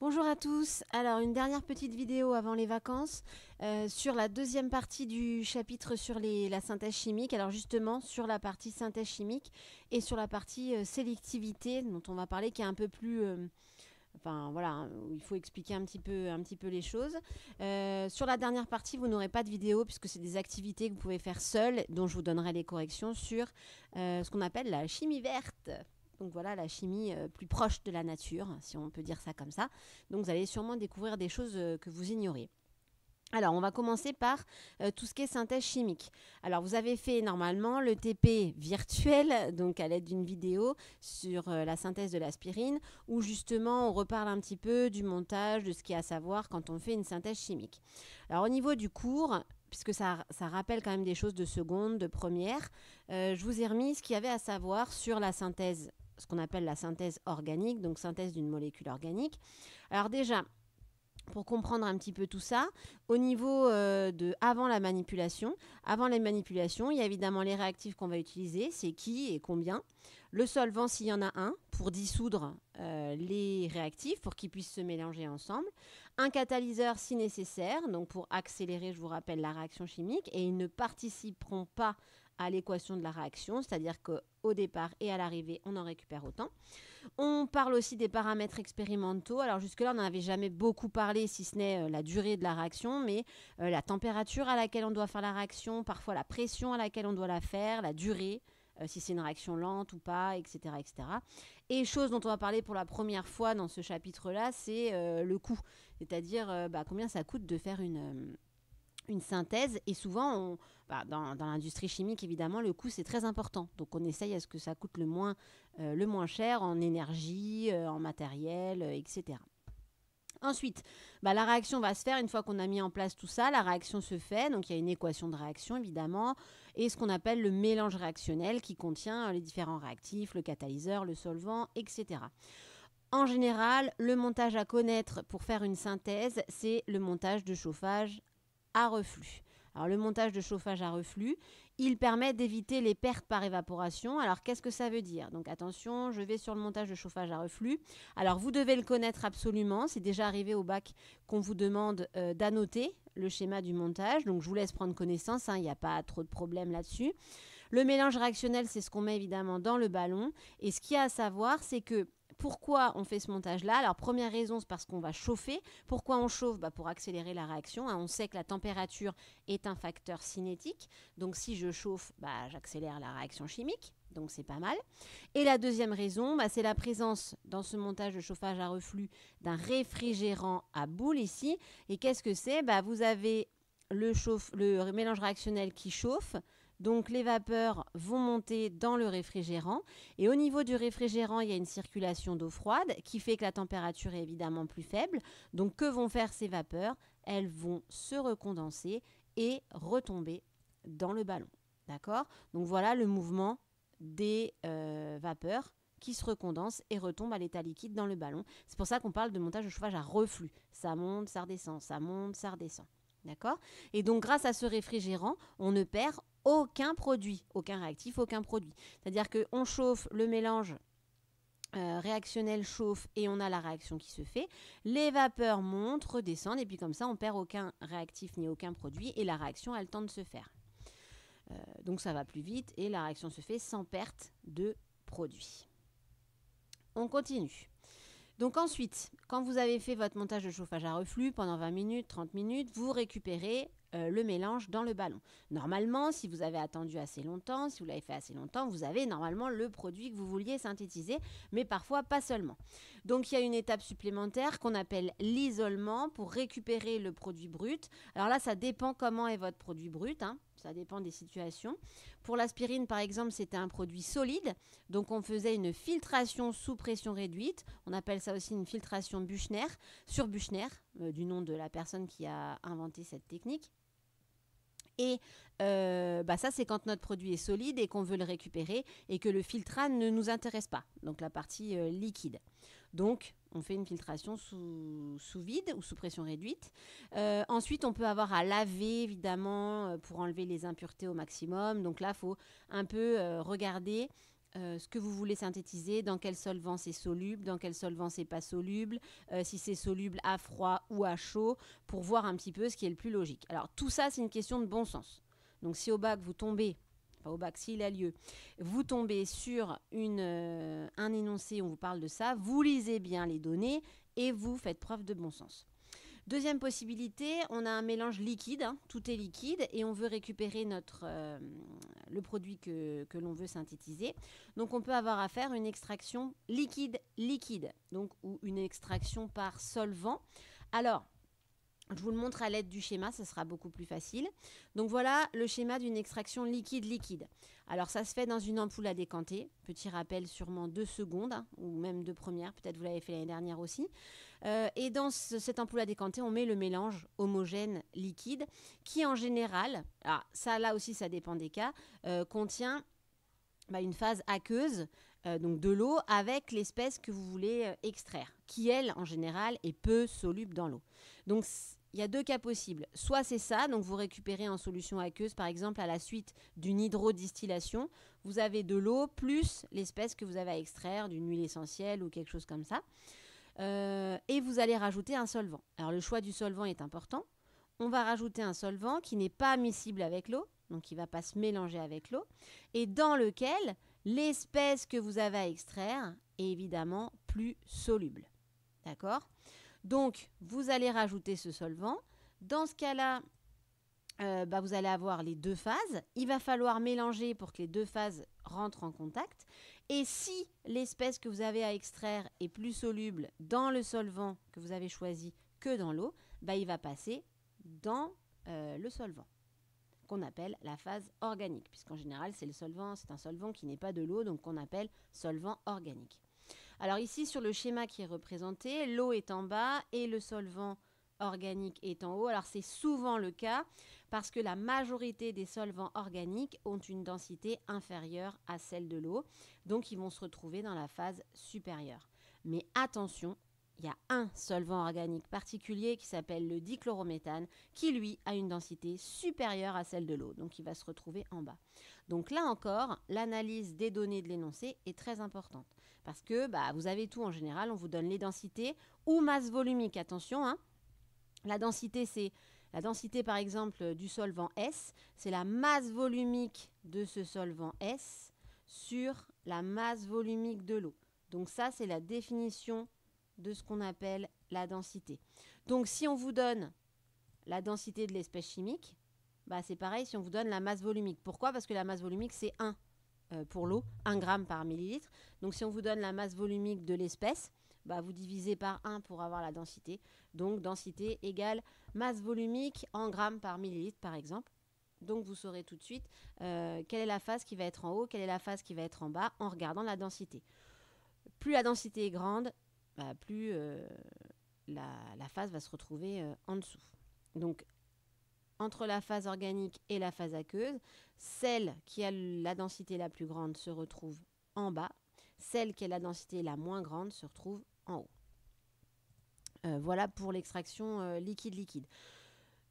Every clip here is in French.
Bonjour à tous. Alors, une dernière petite vidéo avant les vacances sur la deuxième partie du chapitre sur la synthèse chimique. Alors justement, sur la partie synthèse chimique et sur la partie sélectivité dont on va parler qui est un peu plus... enfin voilà, hein, où il faut expliquer un petit peu les choses. Sur la dernière partie, vous n'aurez pas de vidéo puisque c'est des activités que vous pouvez faire seul, dont je vous donnerai les corrections sur ce qu'on appelle la chimie verte. Donc voilà, la chimie plus proche de la nature, si on peut dire ça comme ça. Donc vous allez sûrement découvrir des choses que vous ignorez. Alors, on va commencer par tout ce qui est synthèse chimique. Alors, vous avez fait normalement le TP virtuel, donc à l'aide d'une vidéo sur la synthèse de l'aspirine, où justement on reparle un petit peu du montage, de ce qu'il y a à savoir quand on fait une synthèse chimique. Alors, au niveau du cours, puisque ça rappelle quand même des choses de seconde, de première, je vous ai remis ce qu'il y avait à savoir sur la synthèse, ce qu'on appelle la synthèse organique, donc synthèse d'une molécule organique. Alors déjà, pour comprendre un petit peu tout ça, au niveau de avant la manipulation, il y a évidemment les réactifs qu'on va utiliser, c'est qui et combien. Le solvant s'il y en a un pour dissoudre les réactifs pour qu'ils puissent se mélanger ensemble. Un catalyseur si nécessaire, donc pour accélérer, je vous rappelle, la réaction chimique, et ils ne participeront pas à l'équation de la réaction, c'est-à-dire qu'au départ et à l'arrivée, on en récupère autant. On parle aussi des paramètres expérimentaux. Alors jusque-là, on n'en avait jamais beaucoup parlé, si ce n'est la durée de la réaction, mais la température à laquelle on doit faire la réaction, parfois la pression à laquelle on doit la faire, la durée, si c'est une réaction lente ou pas, etc., etc. Et chose dont on va parler pour la première fois dans ce chapitre-là, c'est le coût. C'est-à-dire combien ça coûte de faire une synthèse. Et souvent, dans l'industrie chimique, évidemment, le coût, c'est très important. Donc, on essaye à ce que ça coûte le moins cher en énergie, en matériel, etc. Ensuite, la réaction va se faire une fois qu'on a mis en place tout ça. La réaction se fait, donc il y a une équation de réaction évidemment, et ce qu'on appelle le mélange réactionnel qui contient les différents réactifs, le catalyseur, le solvant, etc. En général, le montage à connaître pour faire une synthèse, c'est le montage de chauffage à reflux. Alors le montage de chauffage à reflux, il permet d'éviter les pertes par évaporation. Alors qu'est-ce que ça veut dire? Donc attention, je vais sur le montage de chauffage à reflux. Alors vous devez le connaître absolument. C'est déjà arrivé au bac qu'on vous demande d'annoter le schéma du montage. Donc je vous laisse prendre connaissance, il n'y a pas trop de problème là-dessus. Le mélange réactionnel, c'est ce qu'on met évidemment dans le ballon. Et ce qu'il y a à savoir, c'est que pourquoi on fait ce montage-là? Alors, première raison, c'est parce qu'on va chauffer. Pourquoi on chauffe? Pour accélérer la réaction. On sait que la température est un facteur cinétique. Donc, si je chauffe, j'accélère la réaction chimique. Donc, c'est pas mal. Et la deuxième raison, c'est la présence dans ce montage de chauffage à reflux d'un réfrigérant à boule ici. Et qu'est-ce que c'est? Vous avez le mélange réactionnel qui chauffe. Donc les vapeurs vont monter dans le réfrigérant et au niveau du réfrigérant, il y a une circulation d'eau froide qui fait que la température est évidemment plus faible. Donc que vont faire ces vapeurs? Elles vont se recondenser et retomber dans le ballon. D'accord? Donc voilà le mouvement des vapeurs qui se recondensent et retombent à l'état liquide dans le ballon. C'est pour ça qu'on parle de montage de chauffage à reflux. Ça monte, ça redescend, ça monte, ça redescend. D'accord? Et donc, grâce à ce réfrigérant, on ne perd aucun produit, aucun réactif, aucun produit. C'est-à-dire qu'on chauffe le mélange réactionnel chauffe et on a la réaction qui se fait. Les vapeurs montent, redescendent et puis comme ça, on perd aucun réactif ni aucun produit et la réaction a le temps de se faire. Donc, ça va plus vite et la réaction se fait sans perte de produit. On continue. Donc ensuite, quand vous avez fait votre montage de chauffage à reflux pendant 20 minutes, 30 minutes, vous récupérez le mélange dans le ballon. Normalement, si vous avez attendu assez longtemps, si vous l'avez fait assez longtemps, vous avez normalement le produit que vous vouliez synthétiser, mais parfois pas seulement. Donc il y a une étape supplémentaire qu'on appelle l'isolement pour récupérer le produit brut. Alors là, ça dépend comment est votre produit brut, ça dépend des situations. Pour l'aspirine, par exemple, c'était un produit solide. Donc, on faisait une filtration sous pression réduite. On appelle ça aussi une filtration Buchner, sur Buchner, du nom de la personne qui a inventé cette technique. Et ça, c'est quand notre produit est solide et qu'on veut le récupérer et que le filtrat ne nous intéresse pas, donc la partie liquide. Donc, on fait une filtration sous vide ou sous pression réduite. Ensuite, on peut avoir à laver, évidemment, pour enlever les impuretés au maximum. Donc là, il faut un peu regarder ce que vous voulez synthétiser, dans quel solvant c'est soluble, dans quel solvant c'est pas soluble, si c'est soluble à froid ou à chaud, pour voir un petit peu ce qui est le plus logique. Alors tout ça, c'est une question de bon sens. Donc si au bac vous tombez, enfin au bac s'il a lieu, vous tombez sur un énoncé où on vous parle de ça, vous lisez bien les données et vous faites preuve de bon sens. Deuxième possibilité, on a un mélange liquide, hein, tout est liquide et on veut récupérer le produit que l'on veut synthétiser. Donc on peut avoir à faire une extraction liquide-liquide, donc ou une extraction par solvant. Alors, je vous le montre à l'aide du schéma, ça sera beaucoup plus facile. Donc voilà le schéma d'une extraction liquide-liquide. Alors ça se fait dans une ampoule à décanter. Petit rappel, sûrement 2 secondes, hein, ou même 2 premières, peut-être vous l'avez fait l'année dernière aussi. Et dans cette ampoule à décanter, on met le mélange homogène liquide qui en général, alors ça là aussi ça dépend des cas, contient une phase aqueuse, donc de l'eau avec l'espèce que vous voulez extraire, qui elle en général est peu soluble dans l'eau. Donc il y a 2 cas possibles. Soit c'est ça, donc vous récupérez en solution aqueuse, par exemple à la suite d'une hydrodistillation, vous avez de l'eau plus l'espèce que vous avez à extraire, d'une huile essentielle ou quelque chose comme ça. Et vous allez rajouter un solvant. Alors le choix du solvant est important. On va rajouter un solvant qui n'est pas miscible avec l'eau, donc qui ne va pas se mélanger avec l'eau, et dans lequel l'espèce que vous avez à extraire est évidemment plus soluble. D'accord ? Donc, vous allez rajouter ce solvant. Dans ce cas-là, vous allez avoir les 2 phases. Il va falloir mélanger pour que les 2 phases rentrent en contact. Et si l'espèce que vous avez à extraire est plus soluble dans le solvant que vous avez choisi que dans l'eau, il va passer dans le solvant, qu'on appelle la phase organique, puisqu'en général, c'est un solvant qui n'est pas de l'eau, donc qu'on appelle solvant organique. Alors ici, sur le schéma qui est représenté, l'eau est en bas et le solvant organique est en haut. Alors c'est souvent le cas parce que la majorité des solvants organiques ont une densité inférieure à celle de l'eau. Donc ils vont se retrouver dans la phase supérieure. Mais attention, il y a un solvant organique particulier qui s'appelle le dichlorométhane qui lui a une densité supérieure à celle de l'eau. Donc il va se retrouver en bas. Donc là encore, l'analyse des données de l'énoncé est très importante. Parce que vous avez tout en général, on vous donne les densités ou masse volumique. Attention, hein. La densité, c'est la densité par exemple du solvant S, c'est la masse volumique de ce solvant S sur la masse volumique de l'eau. Donc ça, c'est la définition de ce qu'on appelle la densité. Donc si on vous donne la densité de l'espèce chimique, c'est pareil si on vous donne la masse volumique. Pourquoi ? Parce que la masse volumique, c'est 1 pour l'eau, 1 gramme par millilitre. Donc si on vous donne la masse volumique de l'espèce, vous divisez par 1 pour avoir la densité. Donc densité égale masse volumique en grammes par millilitre par exemple. Donc vous saurez tout de suite quelle est la phase qui va être en haut, quelle est la phase qui va être en bas en regardant la densité. Plus la densité est grande, plus la phase va se retrouver en dessous. Donc entre la phase organique et la phase aqueuse, celle qui a la densité la plus grande se retrouve en bas, celle qui a la densité la moins grande se retrouve en haut. Voilà pour l'extraction liquide-liquide.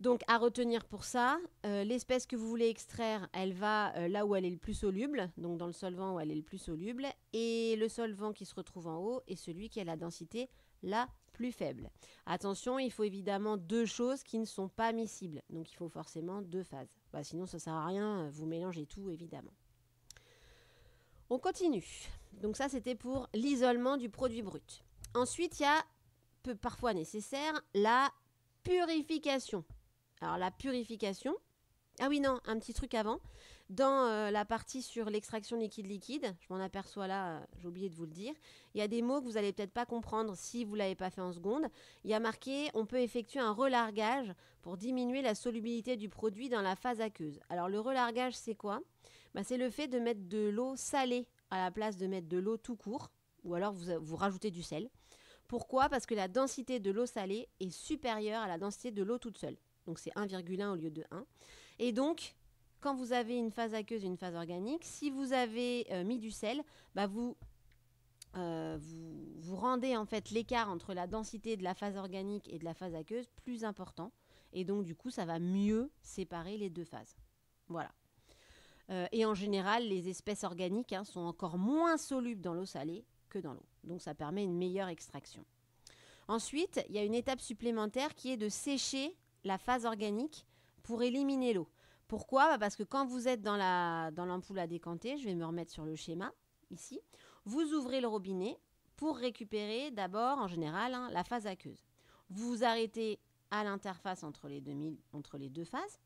Donc à retenir pour ça, l'espèce que vous voulez extraire, elle va là où elle est le plus soluble, donc dans le solvant où elle est le plus soluble, et le solvant qui se retrouve en haut est celui qui a la densité la plus faible. Attention, il faut évidemment 2 choses qui ne sont pas miscibles, donc il faut forcément 2 phases. Sinon ça ne sert à rien, vous mélangez tout évidemment. On continue. Donc ça c'était pour l'isolement du produit brut. Ensuite, il y a parfois nécessaire la purification. Alors la purification, ah oui non, un petit truc avant, dans la partie sur l'extraction liquide-liquide, je m'en aperçois là, j'ai oublié de vous le dire, il y a des mots que vous n'allez peut-être pas comprendre si vous ne l'avez pas fait en seconde. Il y a marqué, on peut effectuer un relargage pour diminuer la solubilité du produit dans la phase aqueuse. Alors le relargage c'est quoi ? C'est le fait de mettre de l'eau salée à la place de mettre de l'eau tout court, ou alors vous rajoutez du sel. Pourquoi ? Parce que la densité de l'eau salée est supérieure à la densité de l'eau toute seule. Donc c'est 1,1 au lieu de 1. Et donc, quand vous avez une phase aqueuse et une phase organique, si vous avez mis du sel, vous rendez en fait l'écart entre la densité de la phase organique et de la phase aqueuse plus important. Et donc du coup, ça va mieux séparer les 2 phases. Voilà. Et en général, les espèces organiques sont encore moins solubles dans l'eau salée que dans l'eau. Donc ça permet une meilleure extraction. Ensuite, il y a une étape supplémentaire qui est de sécher la phase organique pour éliminer l'eau. Pourquoi ? Parce que quand vous êtes dans l'ampoule à décanter, je vais me remettre sur le schéma ici, vous ouvrez le robinet pour récupérer d'abord, en général, la phase aqueuse. Vous vous arrêtez à l'interface entre les deux phases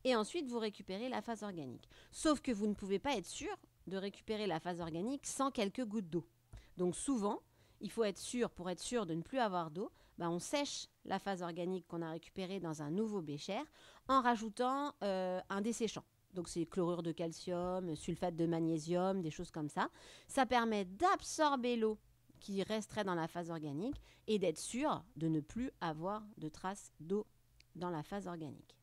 et ensuite vous récupérez la phase organique. Sauf que vous ne pouvez pas être sûr de récupérer la phase organique sans quelques gouttes d'eau. Donc souvent, il faut être sûr, pour être sûr de ne plus avoir d'eau, on sèche la phase organique qu'on a récupérée dans un nouveau bécher en rajoutant un desséchant. Donc c'est chlorure de calcium, sulfate de magnésium, des choses comme ça. Ça permet d'absorber l'eau qui resterait dans la phase organique et d'être sûr de ne plus avoir de traces d'eau dans la phase organique.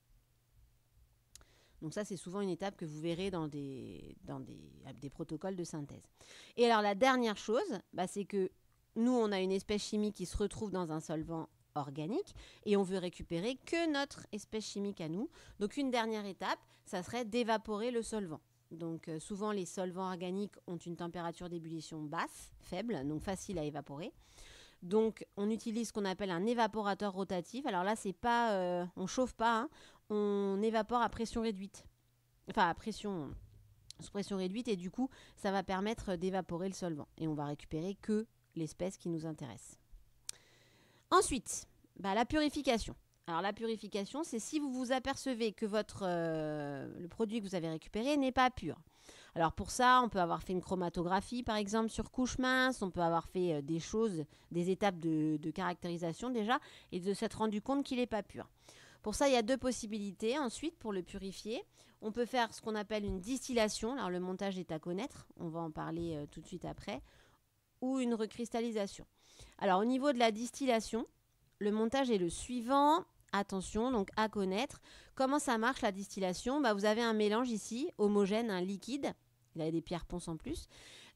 Donc ça, c'est souvent une étape que vous verrez dans des protocoles de synthèse. Et alors la dernière chose, c'est que nous, on a une espèce chimique qui se retrouve dans un solvant organique et on veut récupérer que notre espèce chimique à nous. Donc une dernière étape, ça serait d'évaporer le solvant. Donc souvent les solvants organiques ont une température d'ébullition basse, faible, donc facile à évaporer. Donc on utilise ce qu'on appelle un évaporateur rotatif. Alors là, c'est pas, on chauffe pas, on évapore à pression réduite. Enfin sous pression réduite et du coup, ça va permettre d'évaporer le solvant et on va récupérer que l'espèce qui nous intéresse. Ensuite, la purification. Alors la purification, c'est si vous vous apercevez que le produit que vous avez récupéré n'est pas pur. Alors pour ça, on peut avoir fait une chromatographie par exemple sur couche mince, on peut avoir fait des étapes de caractérisation déjà et de s'être rendu compte qu'il n'est pas pur. Pour ça, il y a deux possibilités. Ensuite, pour le purifier, on peut faire ce qu'on appelle une distillation. Alors le montage est à connaître, on va en parler tout de suite après, ou une recristallisation. Alors au niveau de la distillation, le montage est le suivant. Attention, donc à connaître. Comment ça marche la distillation ? Vous avez un mélange ici, homogène, un liquide. Il y a des pierres ponces en plus.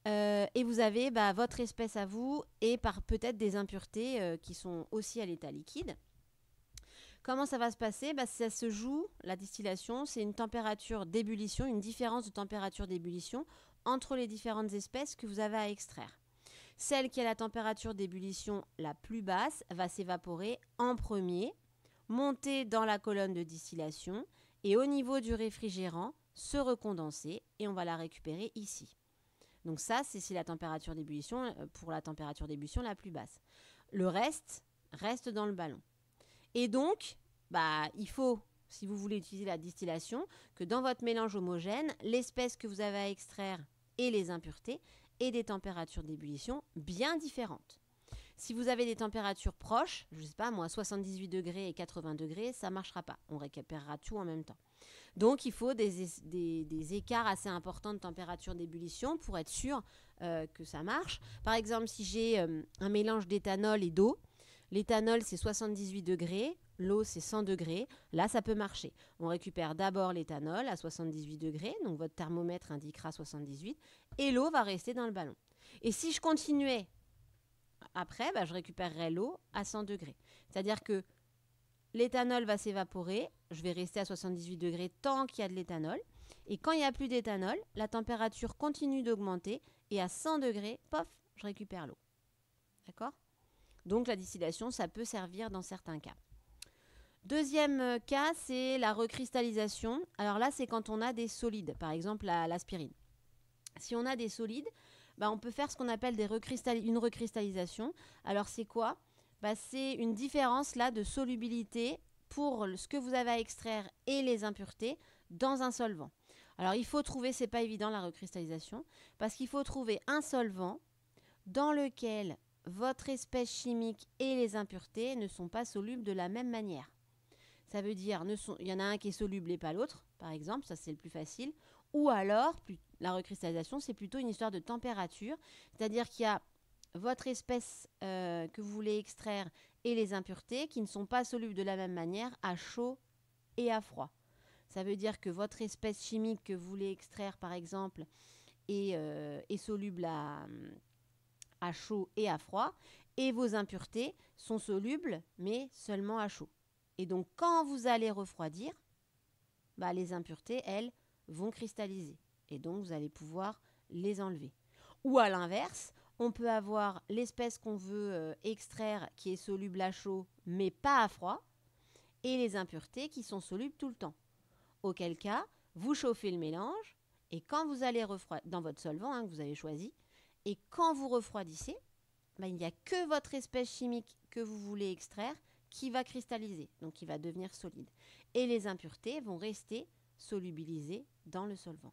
Et vous avez votre espèce à vous et par peut-être des impuretés qui sont aussi à l'état liquide. Comment ça va se passer ? Ça se joue, la distillation, c'est une température d'ébullition, une différence de température d'ébullition entre les différentes espèces que vous avez à extraire. Celle qui a la température d'ébullition la plus basse va s'évaporer en premier, monter dans la colonne de distillation et au niveau du réfrigérant, se recondenser et on va la récupérer ici. Donc ça, c'est la température d'ébullition pour la température d'ébullition la plus basse. Le reste dans le ballon. Et donc, il faut, si vous voulez utiliser la distillation, que dans votre mélange homogène, l'espèce que vous avez à extraire et les impuretés aient des températures d'ébullition bien différentes. Si vous avez des températures proches, je ne sais pas moi, 78 degrés et 80 degrés, ça ne marchera pas. On récupérera tout en même temps. Donc, il faut des écarts assez importants de température d'ébullition pour être sûr que ça marche. Par exemple, si j'ai un mélange d'éthanol et d'eau, l'éthanol, c'est 78 degrés, l'eau, c'est 100 degrés. Là, ça peut marcher. On récupère d'abord l'éthanol à 78 degrés, donc votre thermomètre indiquera 78, et l'eau va rester dans le ballon. Et si je continuais après, je récupérerai l'eau à 100 degrés. C'est-à-dire que l'éthanol va s'évaporer, je vais rester à 78 degrés tant qu'il y a de l'éthanol. Et quand il n'y a plus d'éthanol, la température continue d'augmenter et à 100 degrés, pof, je récupère l'eau. D'accord ? Donc la distillation, ça peut servir dans certains cas. Deuxième cas, c'est la recristallisation. Alors là, c'est quand on a des solides, par exemple l'aspirine. Si on a des solides, on peut faire ce qu'on appelle une recristallisation. Alors c'est quoi ? C'est une différence là de solubilité pour ce que vous avez à extraire et les impuretés dans un solvant. Alors il faut trouver, c'est pas évident la recristallisation, parce qu'il faut trouver un solvant dans lequel votre espèce chimique et les impuretés ne sont pas solubles de la même manière. Ça veut dire, il y en a un qui est soluble et pas l'autre, par exemple, ça c'est le plus facile. Ou alors, la recristallisation, c'est plutôt une histoire de température, c'est-à-dire qu'il y a votre espèce que vous voulez extraire et les impuretés qui ne sont pas solubles de la même manière à chaud et à froid. Ça veut dire que votre espèce chimique que vous voulez extraire, par exemple, est soluble à chaud et à froid, et vos impuretés sont solubles, mais seulement à chaud. Et donc, quand vous allez refroidir, les impuretés, elles, vont cristalliser. et donc vous allez pouvoir les enlever. Ou à l'inverse, on peut avoir l'espèce qu'on veut extraire qui est soluble à chaud mais pas à froid et les impuretés qui sont solubles tout le temps. Auquel cas, vous chauffez le mélange et quand vous allez refroidir dans votre solvant que vous avez choisi, et quand vous refroidissez, il n'y a que votre espèce chimique que vous voulez extraire qui va cristalliser, donc qui va devenir solide. Et les impuretés vont rester solubilisées dans le solvant.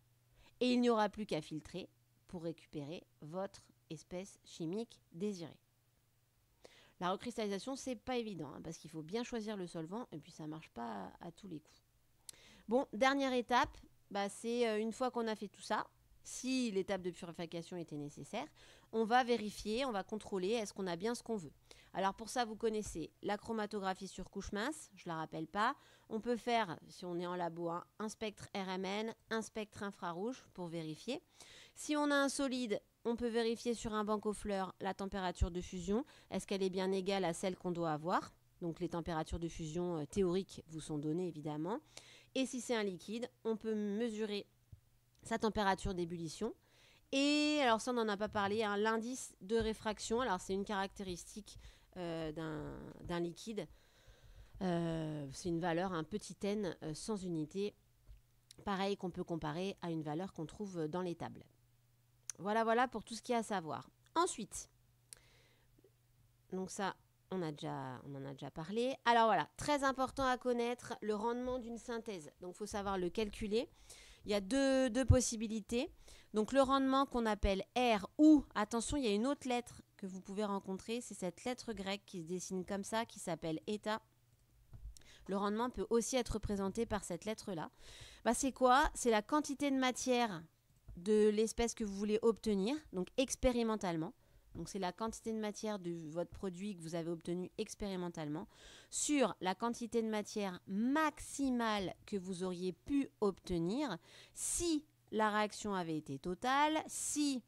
Et il n'y aura plus qu'à filtrer pour récupérer votre espèce chimique désirée. La recristallisation, c'est pas évident parce qu'il faut bien choisir le solvant et puis ça marche pas à tous les coups. Bon, dernière étape, c'est une fois qu'on a fait tout ça, si l'étape de purification était nécessaire, on va vérifier, on va contrôler est-ce qu'on a bien ce qu'on veut. Alors pour ça, vous connaissez la chromatographie sur couche mince, je ne la rappelle pas. On peut faire, si on est en labo, un spectre RMN, un spectre infrarouge pour vérifier. Si on a un solide, on peut vérifier sur un banc aux fleurs la température de fusion. Est-ce qu'elle est bien égale à celle qu'on doit avoir? Donc les températures de fusion théoriques vous sont données évidemment. Et si c'est un liquide, on peut mesurer sa température d'ébullition. Et alors ça, on n'en a pas parlé, l'indice de réfraction. Alors c'est une caractéristique d'un liquide. C'est une valeur, un petit n sans unité. Pareil qu'on peut comparer à une valeur qu'on trouve dans les tables. Voilà pour tout ce qu'il y a à savoir. Ensuite, donc ça, on en a déjà parlé. Alors voilà, très important à connaître, le rendement d'une synthèse. Donc il faut savoir le calculer. Il y a deux possibilités. Donc le rendement qu'on appelle R ou, attention, il y a une autre lettre que vous pouvez rencontrer, c'est cette lettre grecque qui se dessine comme ça, qui s'appelle eta. Le rendement peut aussi être représenté par cette lettre-là. C'est quoi? C'est la quantité de matière de l'espèce que vous voulez obtenir, donc expérimentalement. Donc c'est la quantité de matière de votre produit que vous avez obtenu expérimentalement sur la quantité de matière maximale que vous auriez pu obtenir si la réaction avait été totale, si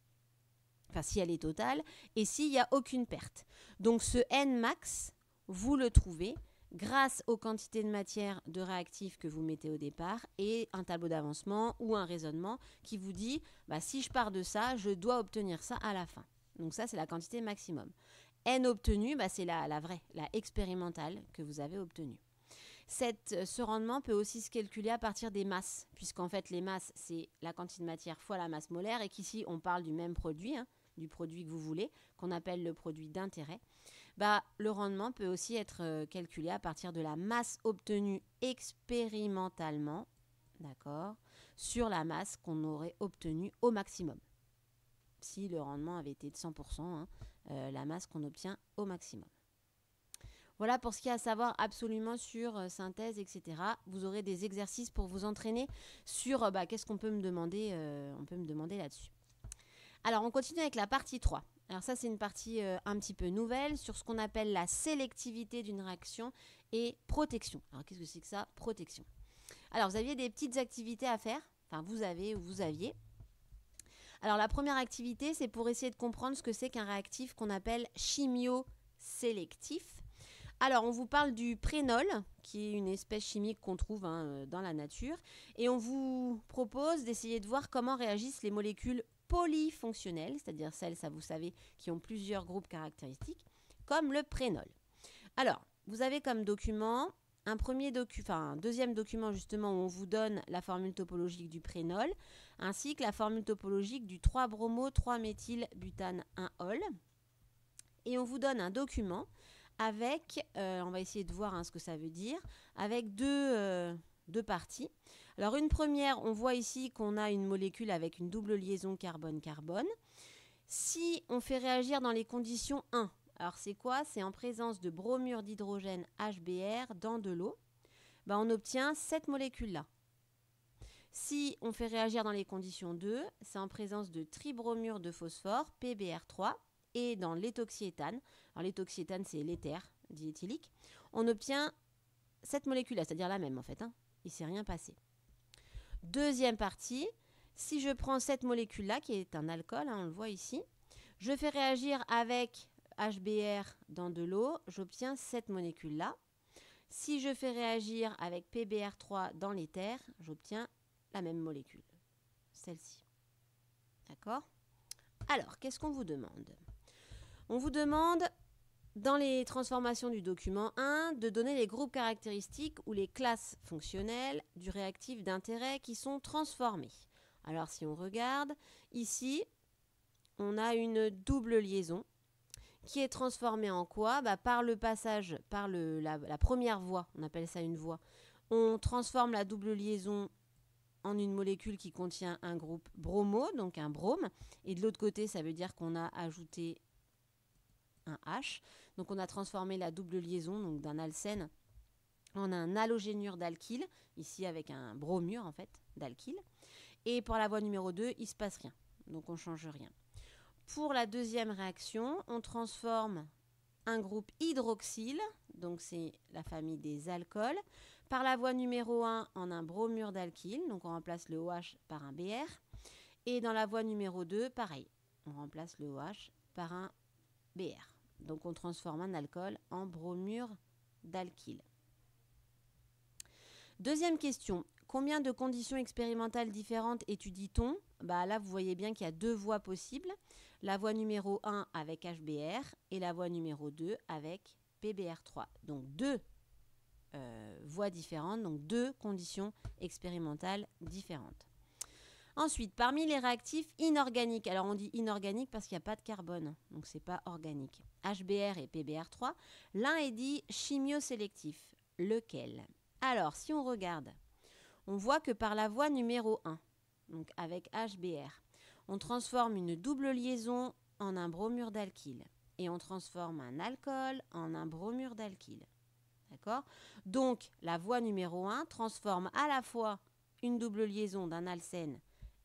elle est totale et s'il n'y a aucune perte. Donc ce N max, vous le trouvez grâce aux quantités de matière de réactif que vous mettez au départ et un tableau d'avancement ou un raisonnement qui vous dit si je pars de ça, je dois obtenir ça à la fin. Donc ça, c'est la quantité maximum. N obtenue, c'est la vraie, la expérimentale que vous avez obtenue. Ce rendement peut aussi se calculer à partir des masses, puisqu'en fait, les masses, c'est la quantité de matière fois la masse molaire, et qu'ici, on parle du même produit, du produit que vous voulez, qu'on appelle le produit d'intérêt. Le rendement peut aussi être calculé à partir de la masse obtenue expérimentalement, d'accord, sur la masse qu'on aurait obtenue au maximum. Si le rendement avait été de 100%, la masse qu'on obtient au maximum. Voilà pour ce qu'il y a à savoir absolument sur synthèse, etc. Vous aurez des exercices pour vous entraîner sur qu'est-ce qu'on peut me demander, là-dessus. Alors, on continue avec la partie 3. Alors ça, c'est une partie un petit peu nouvelle sur ce qu'on appelle la sélectivité d'une réaction et protection. Alors, qu'est-ce que c'est que ça? Protection. Alors, vous aviez des petites activités à faire. Enfin, vous aviez. Alors, la première activité, c'est pour essayer de comprendre ce que c'est qu'un réactif qu'on appelle chimio-sélectif. Alors, on vous parle du prénol, qui est une espèce chimique qu'on trouve dans la nature. Et on vous propose d'essayer de voir comment réagissent les molécules polyfonctionnelles, c'est-à-dire celles, ça vous savez, qui ont plusieurs groupes caractéristiques, comme le prénol. Alors, vous avez comme document un deuxième document justement où on vous donne la formule topologique du prénol, ainsi que la formule topologique du 3-bromo-3-méthylbutane-1-ol. Et on vous donne un document avec, on va essayer de voir ce que ça veut dire, avec deux parties. Alors une première, on voit ici qu'on a une molécule avec une double liaison carbone-carbone. Si on fait réagir dans les conditions 1, alors c'est quoi? C'est en présence de bromure d'hydrogène HBr dans de l'eau. On obtient cette molécule-là. Si on fait réagir dans les conditions 2, c'est en présence de tribromure de phosphore, PBr3, et dans l'éthoxyéthane. Alors l'éthoxyéthane, c'est l'éther diéthylique. On obtient cette molécule-là, c'est-à-dire la même en fait. Il ne s'est rien passé. Deuxième partie, si je prends cette molécule-là, qui est un alcool, on le voit ici, je fais réagir avec HBr dans de l'eau, j'obtiens cette molécule-là. Si je fais réagir avec PBr3 dans l'éther, j'obtiens la même molécule. celle-ci. D'accord? Alors, qu'est-ce qu'on vous demande? On vous demande, dans les transformations du document 1, de donner les groupes caractéristiques ou les classes fonctionnelles du réactif d'intérêt qui sont transformés. Alors, si on regarde, ici, on a une double liaison qui est transformée en quoi? Par le passage, par la première voie, on appelle ça une voie. On transforme la double liaison en une molécule qui contient un groupe bromo, donc un brome. Et de l'autre côté, ça veut dire qu'on a ajouté un H. Donc on a transformé la double liaison donc d'un alcène en un halogénure d'alkyle, ici avec un bromure en fait, d'alkyle. Et pour la voie numéro 2, il ne se passe rien. Donc on ne change rien. Pour la deuxième réaction, on transforme un groupe hydroxyle, donc c'est la famille des alcools, par la voie numéro 1 en un bromure d'alkyle, donc on remplace le OH par un BR. Et dans la voie numéro 2, pareil, on remplace le OH par un BR. Donc on transforme un alcool en bromure d'alkyle. Deuxième question, combien de conditions expérimentales différentes étudie-t-on? Là, vous voyez bien qu'il y a deux voies possibles. La voie numéro 1 avec HBr et la voie numéro 2 avec PBr3. Donc deux voies différentes, donc deux conditions expérimentales différentes. Ensuite, parmi les réactifs inorganiques, alors on dit inorganique parce qu'il n'y a pas de carbone, donc ce n'est pas organique. HBr et PBr3, l'un est dit chimiosélectif. Lequel? Alors, si on regarde, on voit que par la voie numéro 1, donc avec HBr, on transforme une double liaison en un bromure d'alkyle et on transforme un alcool en un bromure d'alkyle. D'accord? Donc, la voie numéro 1 transforme à la fois une double liaison d'un alcène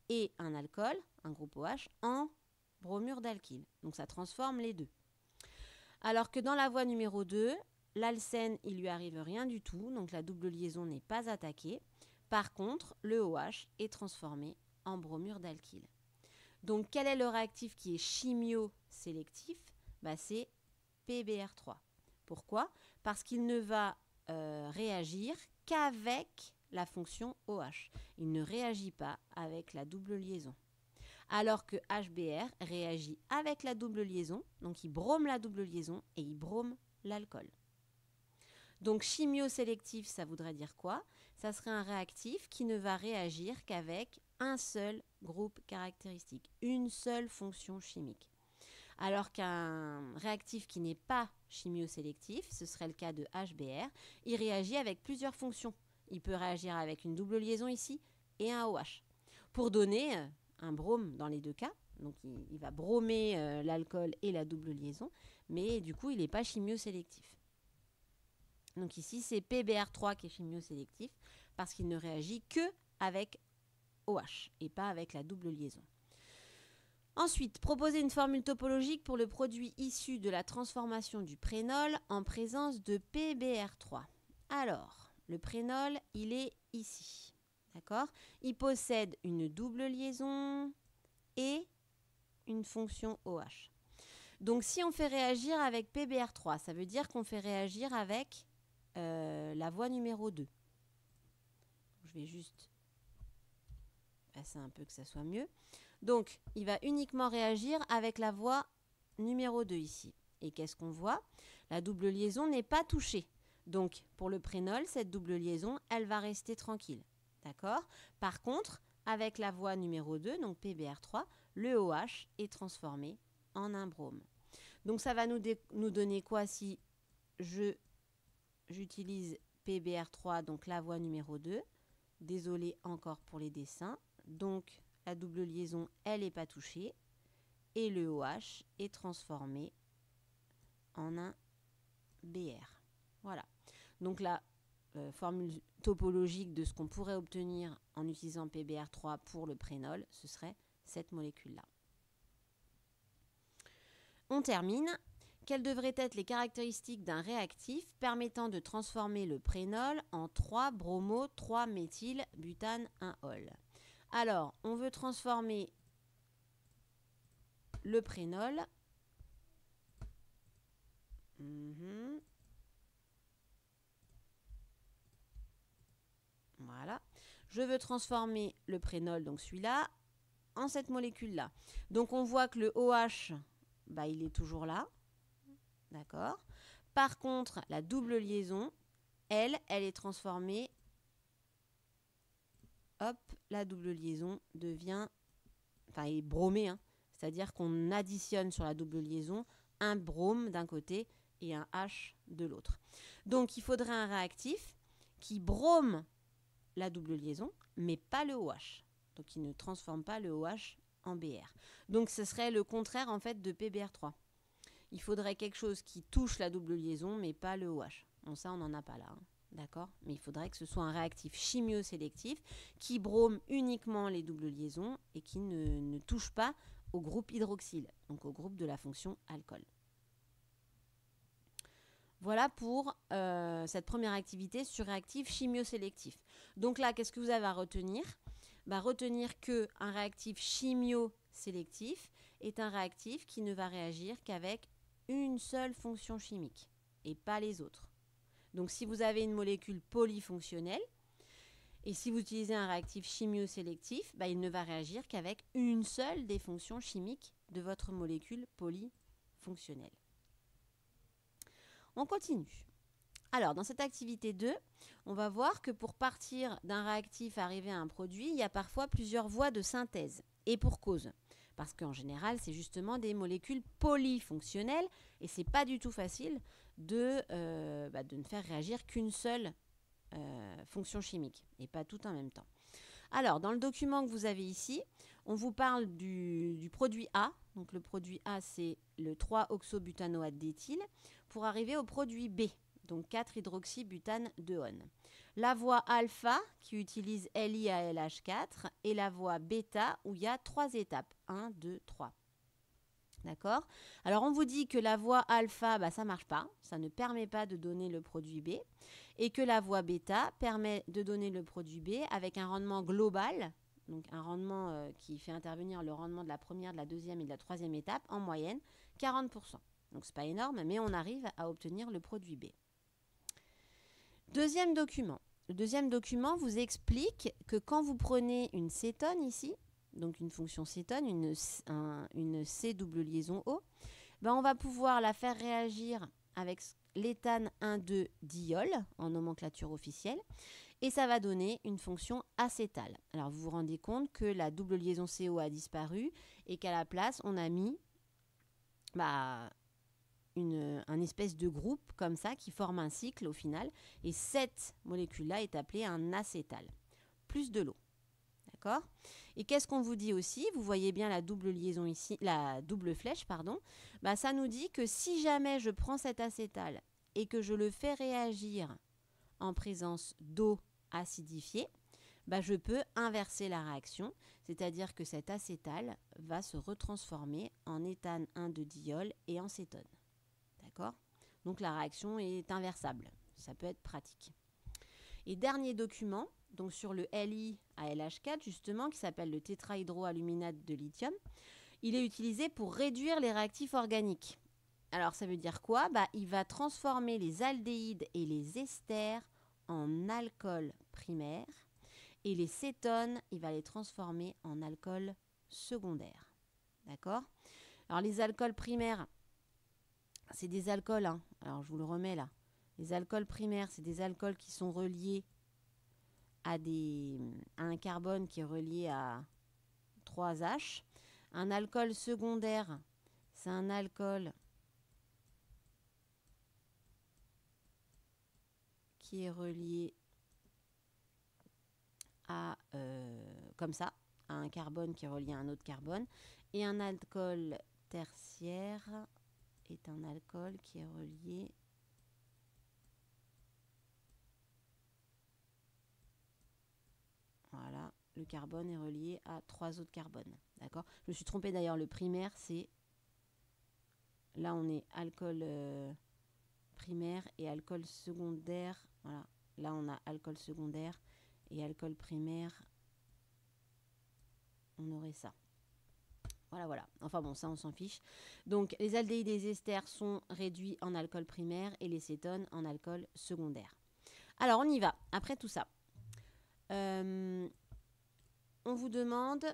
et un alcool, un groupe OH, en bromure d'alkyle. Donc, ça transforme les deux. Alors que dans la voie numéro 2, l'alcène, il lui arrive rien du tout, donc la double liaison n'est pas attaquée. Par contre, le OH est transformé en bromure d'alkyle. Donc, quel est le réactif qui est chimiosélectif? C'est PBr3. Pourquoi? Parce qu'il ne va réagir qu'avec la fonction OH. Il ne réagit pas avec la double liaison. Alors que HBr réagit avec la double liaison, donc il brome la double liaison et il brome l'alcool. Donc chimiosélectif, ça voudrait dire quoi? Ça serait un réactif qui ne va réagir qu'avec un seul groupe caractéristique, une seule fonction chimique. Alors qu'un réactif qui n'est pas chimiosélectif, ce serait le cas de HBr, il réagit avec plusieurs fonctions. Il peut réagir avec une double liaison ici et un OH. Pour donner un brome dans les deux cas, donc il va bromer l'alcool et la double liaison, mais du coup il n'est pas chimiosélectif. Donc ici c'est PBr3 qui est chimiosélectif parce qu'il ne réagit que avec OH et pas avec la double liaison. Ensuite, proposer une formule topologique pour le produit issu de la transformation du prénol en présence de PBr3. Alors, le prénol, il est ici. D'accord? Il possède une double liaison et une fonction OH. Donc, si on fait réagir avec PBr3, ça veut dire qu'on fait réagir avec la voie numéro 2. Je vais juste passer un peu que ça soit mieux. Donc, il va uniquement réagir avec la voie numéro 2 ici. Et qu'est-ce qu'on voit? La double liaison n'est pas touchée. Donc, pour le prénol, cette double liaison, elle va rester tranquille. D'accord? Par contre, avec la voie numéro 2, donc PBr3, le OH est transformé en un brome. Donc, ça va nous donner quoi si j'utilise PBr3, donc la voie numéro 2. Désolé encore pour les dessins. Donc, la double liaison, elle n'est pas touchée. Et le OH est transformé en un BR. Voilà. Donc, la formule topologique de ce qu'on pourrait obtenir en utilisant PBr3 pour le prénol, ce serait cette molécule-là. On termine. Quelles devraient être les caractéristiques d'un réactif permettant de transformer le prénol en 3-bromo, 3-méthyle-butane, 1-ol? Alors, on veut transformer le prénol. Voilà. Je veux transformer le prénol, donc celui-là, en cette molécule-là. Donc, on voit que le OH, bah, il est toujours là. D'accord. Par contre, la double liaison, elle est transformée. Hop, la double liaison devient, enfin, elle est bromée, hein. C'est-à-dire qu'on additionne sur la double liaison un brome d'un côté et un H de l'autre. Donc, il faudrait un réactif qui brome la double liaison, mais pas le OH. Donc, il ne transforme pas le OH en BR. Donc, ce serait le contraire, en fait, de PBr3. Il faudrait quelque chose qui touche la double liaison, mais pas le OH. Bon, ça, on n'en a pas là, hein. D'accord? Mais il faudrait que ce soit un réactif chimio-sélectif qui brome uniquement les doubles liaisons et qui ne touche pas au groupe hydroxyle, donc au groupe de la fonction alcool. Voilà pour cette première activité sur réactif chimio-sélectif. Donc là, qu'est-ce que vous avez à retenir? Retenir qu'un réactif chimio-sélectif est un réactif qui ne va réagir qu'avec une seule fonction chimique et pas les autres. Donc si vous avez une molécule polyfonctionnelle et si vous utilisez un réactif chimio-sélectif, il ne va réagir qu'avec une seule des fonctions chimiques de votre molécule polyfonctionnelle. On continue. Alors, dans cette activité 2, on va voir que pour partir d'un réactif arriver à un produit, il y a parfois plusieurs voies de synthèse. Et pour cause. Parce qu'en général, c'est justement des molécules polyfonctionnelles et ce n'est pas du tout facile de ne faire réagir qu'une seule fonction chimique et pas tout en même temps. Alors, dans le document que vous avez ici, on vous parle du produit A. Donc, le produit A, c'est le 3-oxobutanoate d'éthyle pour arriver au produit B. Donc 4-hydroxybutane 2-one. La voie alpha qui utilise LiALH4 et la voie bêta où il y a 3 étapes. 1, 2, 3. D'accord? Alors on vous dit que la voie alpha, ça ne marche pas. Ça ne permet pas de donner le produit B. Et que la voie bêta permet de donner le produit B avec un rendement global. Donc un rendement qui fait intervenir le rendement de la première, de la deuxième et de la troisième étape en moyenne 40%. Donc ce n'est pas énorme, mais on arrive à obtenir le produit B. Deuxième document. Le deuxième document vous explique que quand vous prenez une cétone ici, donc une fonction cétone, une C double liaison O, on va pouvoir la faire réagir avec l'éthane 1,2-diol en nomenclature officielle et ça va donner une fonction acétale. Alors vous vous rendez compte que la double liaison CO a disparu et qu'à la place on a mis un espèce de groupe comme ça qui forme un cycle au final. Et cette molécule-là est appelée un acétal, plus de l'eau. D'accord? Et qu'est-ce qu'on vous dit aussi? Vous voyez bien la double liaison ici, la double flèche, pardon. Ça nous dit que si jamais je prends cet acétal et que je le fais réagir en présence d'eau acidifiée, je peux inverser la réaction, c'est-à-dire que cet acétal va se retransformer en éthane 1,2-diol et en cétone. D'accord? Donc la réaction est inversable. Ça peut être pratique. Et dernier document, donc sur le LiALH4 justement, qui s'appelle le tétrahydroaluminate de lithium, il est utilisé pour réduire les réactifs organiques. Alors ça veut dire quoi? Il va transformer les aldéhydes et les esters en alcool primaire et les cétones, il va les transformer en alcool secondaire. D'accord? Alors les alcools primaires, c'est des alcools, hein. Alors je vous le remets là. Les alcools primaires, c'est des alcools qui sont reliés à un carbone qui est relié à 3H. Un alcool secondaire, c'est un alcool qui est relié à, comme ça, à un carbone qui est relié à un autre carbone. Et un alcool tertiaire est un alcool qui est relié voilà, le carbone est relié à 3 autres carbones. D'accord? Je me suis trompée d'ailleurs, le primaire c'est là on est alcool primaire et alcool secondaire. Voilà, là on a alcool secondaire et alcool primaire. On aurait ça. Voilà. Enfin bon, ça on s'en fiche. Donc les aldéhydes et les esters sont réduits en alcool primaire et les cétones en alcool secondaire. Alors on y va, après tout ça. On vous demande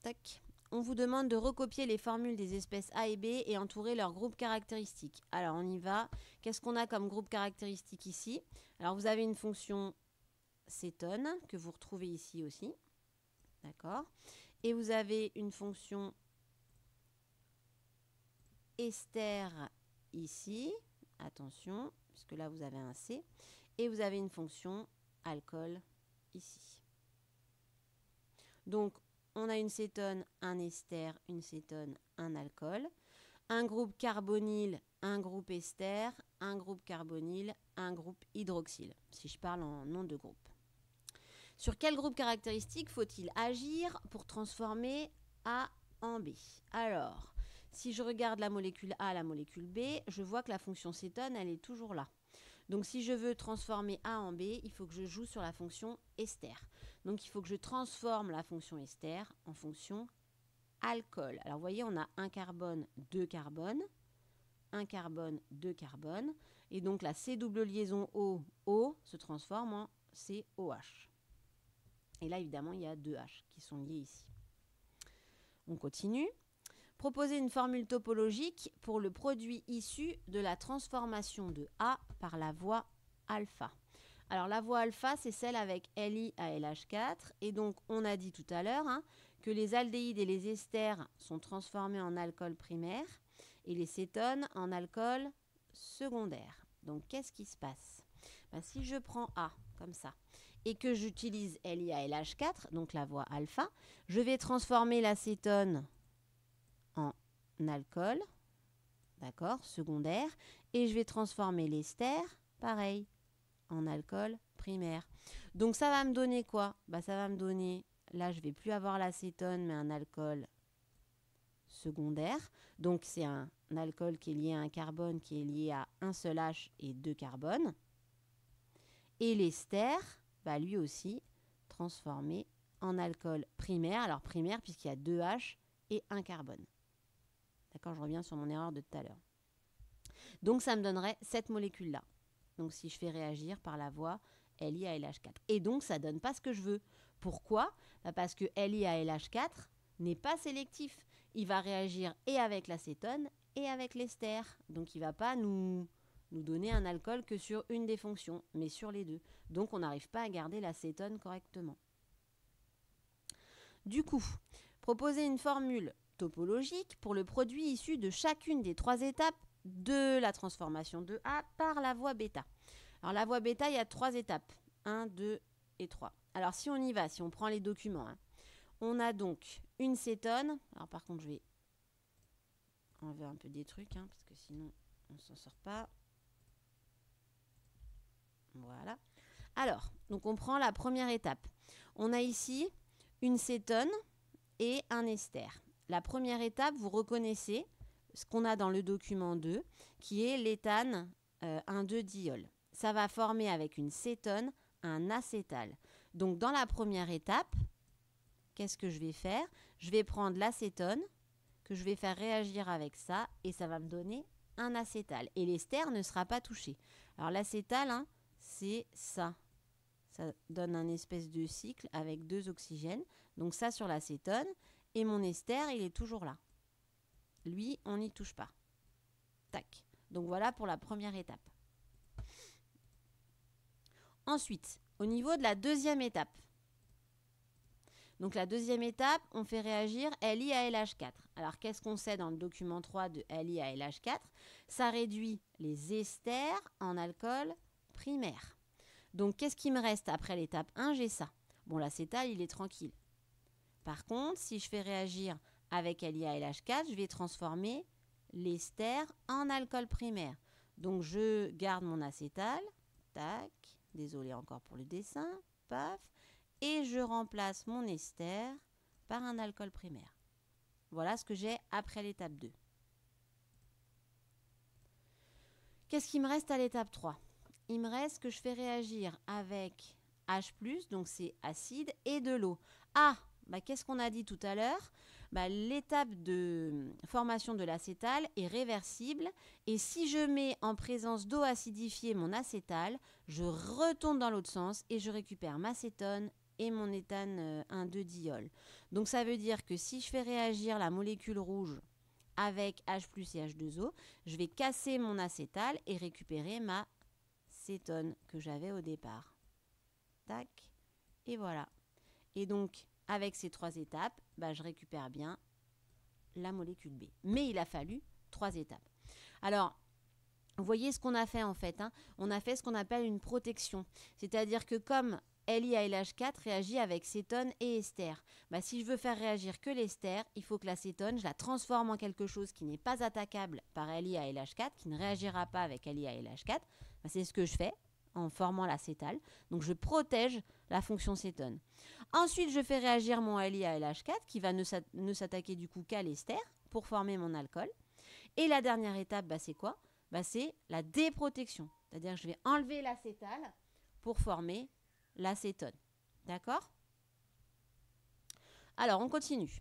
Tac. On vous demande de recopier les formules des espèces A et B et entourer leur groupe caractéristique. Alors, on y va. Qu'est-ce qu'on a comme groupe caractéristique ici? Alors, vous avez une fonction cétone que vous retrouvez ici aussi. D'accord. Et vous avez une fonction ester ici. Attention, puisque là, vous avez un C. Et vous avez une fonction alcool ici. Donc, on a une cétone, un ester, une cétone, un alcool. Un groupe carbonyle, un groupe ester, un groupe carbonyle, un groupe hydroxyle, si je parle en nom de groupe. Sur quel groupe caractéristique faut-il agir pour transformer A en B? Alors, si je regarde la molécule A, la molécule B, je vois que la fonction cétone, elle est toujours là. Donc, si je veux transformer A en B, il faut que je joue sur la fonction ester. Donc, il faut que je transforme la fonction ester en fonction alcool. Alors, vous voyez, on a un carbone, deux carbones, un carbone, deux carbones. Et donc, la C double liaison O se transforme en COH. Et là, évidemment, il y a deux H qui sont liés ici. On continue. Proposer une formule topologique pour le produit issu de la transformation de A par la voie alpha. Alors, la voie alpha, c'est celle avec LiALH4. Et donc, on a dit tout à l'heure que les aldéhydes et les esters sont transformés en alcool primaire et les cétones en alcool secondaire. Donc, qu'est-ce qui se passe? Si je prends A, comme ça, et que j'utilise LiALH4, donc la voie alpha, je vais transformer l'acétone en alcool, d'accord, secondaire, et je vais transformer l'ester, pareil, en alcool primaire. Donc ça va me donner quoi? Ça va me donner, là je vais plus avoir l'acétone, mais un alcool secondaire. Donc c'est un alcool qui est lié à un carbone, qui est lié à un seul H et deux carbones. Et l'ester, lui aussi, transformé en alcool primaire. Alors primaire puisqu'il y a deux H et un carbone. D'accord, je reviens sur mon erreur de tout à l'heure. Donc, ça me donnerait cette molécule-là. Donc, si je fais réagir par la voie LiALH4. Et donc, ça ne donne pas ce que je veux. Pourquoi? Parce que LiALH4 n'est pas sélectif. Il va réagir et avec l'acétone et avec l'ester. Donc, il ne va pas nous donner un alcool que sur une des fonctions, mais sur les deux. Donc, on n'arrive pas à garder l'acétone correctement. Du coup, proposer une formule topologique pour le produit issu de chacune des trois étapes de la transformation de A par la voie bêta. Alors la voie bêta, il y a trois étapes, 1, 2 et 3. Alors si on y va, si on prend les documents, on a donc une cétone. Alors par contre, je vais enlever un peu des trucs, parce que sinon on ne s'en sort pas. Voilà. Alors, donc on prend la première étape. On a ici une cétone et un ester. La première étape, vous reconnaissez ce qu'on a dans le document 2, qui est l'éthane 1,2-diol. Ça va former avec une cétone un acétal. Donc, dans la première étape, qu'est-ce que je vais faire? Je vais prendre l'acétone, que je vais faire réagir avec ça, et ça va me donner un acétal. Et l'ester ne sera pas touché. Alors, l'acétal, c'est ça. Ça donne un espèce de cycle avec deux oxygènes. Donc, ça sur l'acétone. Et mon ester, il est toujours là. Lui, on n'y touche pas. Tac. Donc voilà pour la première étape. Ensuite, au niveau de la deuxième étape. Donc la deuxième étape, on fait réagir LiALH4. Alors qu'est-ce qu'on sait dans le document 3 de LiALH4? Ça réduit les esters en alcool primaire. Donc qu'est-ce qui me reste après l'étape 1? J'ai ça. Bon, l'acétal, il est tranquille. Par contre, si je fais réagir avec LiALH4, je vais transformer l'ester en alcool primaire. Donc, je garde mon acétal. Tac. Désolé encore pour le dessin. Paf. Et je remplace mon ester par un alcool primaire. Voilà ce que j'ai après l'étape 2. Qu'est-ce qui me reste à l'étape 3? Il me reste que je fais réagir avec H+, donc c'est acide, et de l'eau. Ah, qu'est-ce qu'on a dit tout à l'heure? L'étape de formation de l'acétal est réversible et si je mets en présence d'eau acidifiée mon acétal, je retourne dans l'autre sens et je récupère ma cétone et mon éthane 1,2-diol. Donc ça veut dire que si je fais réagir la molécule rouge avec H+ et H2O, je vais casser mon acétal et récupérer ma cétone que j'avais au départ. Tac, et voilà. Et donc, avec ces 3 étapes, je récupère bien la molécule B. Mais il a fallu 3 étapes. Alors, vous voyez ce qu'on a fait en fait. On a fait ce qu'on appelle une protection. C'est-à-dire que comme LiALH4 réagit avec cétone et ester, si je veux faire réagir que l'ester, il faut que la cétone, je la transforme en quelque chose qui n'est pas attaquable par LiALH4, qui ne réagira pas avec LiALH4. C'est ce que je fais en formant l'acétal. Donc, je protège la fonction cétone. Ensuite, je fais réagir mon LiALH4 qui va ne s'attaquer du coup qu'à l'ester pour former mon alcool. Et la dernière étape, c'est quoi ? C'est la déprotection. C'est-à-dire que je vais enlever l'acétal pour former l'acétone. D'accord ? Alors, on continue.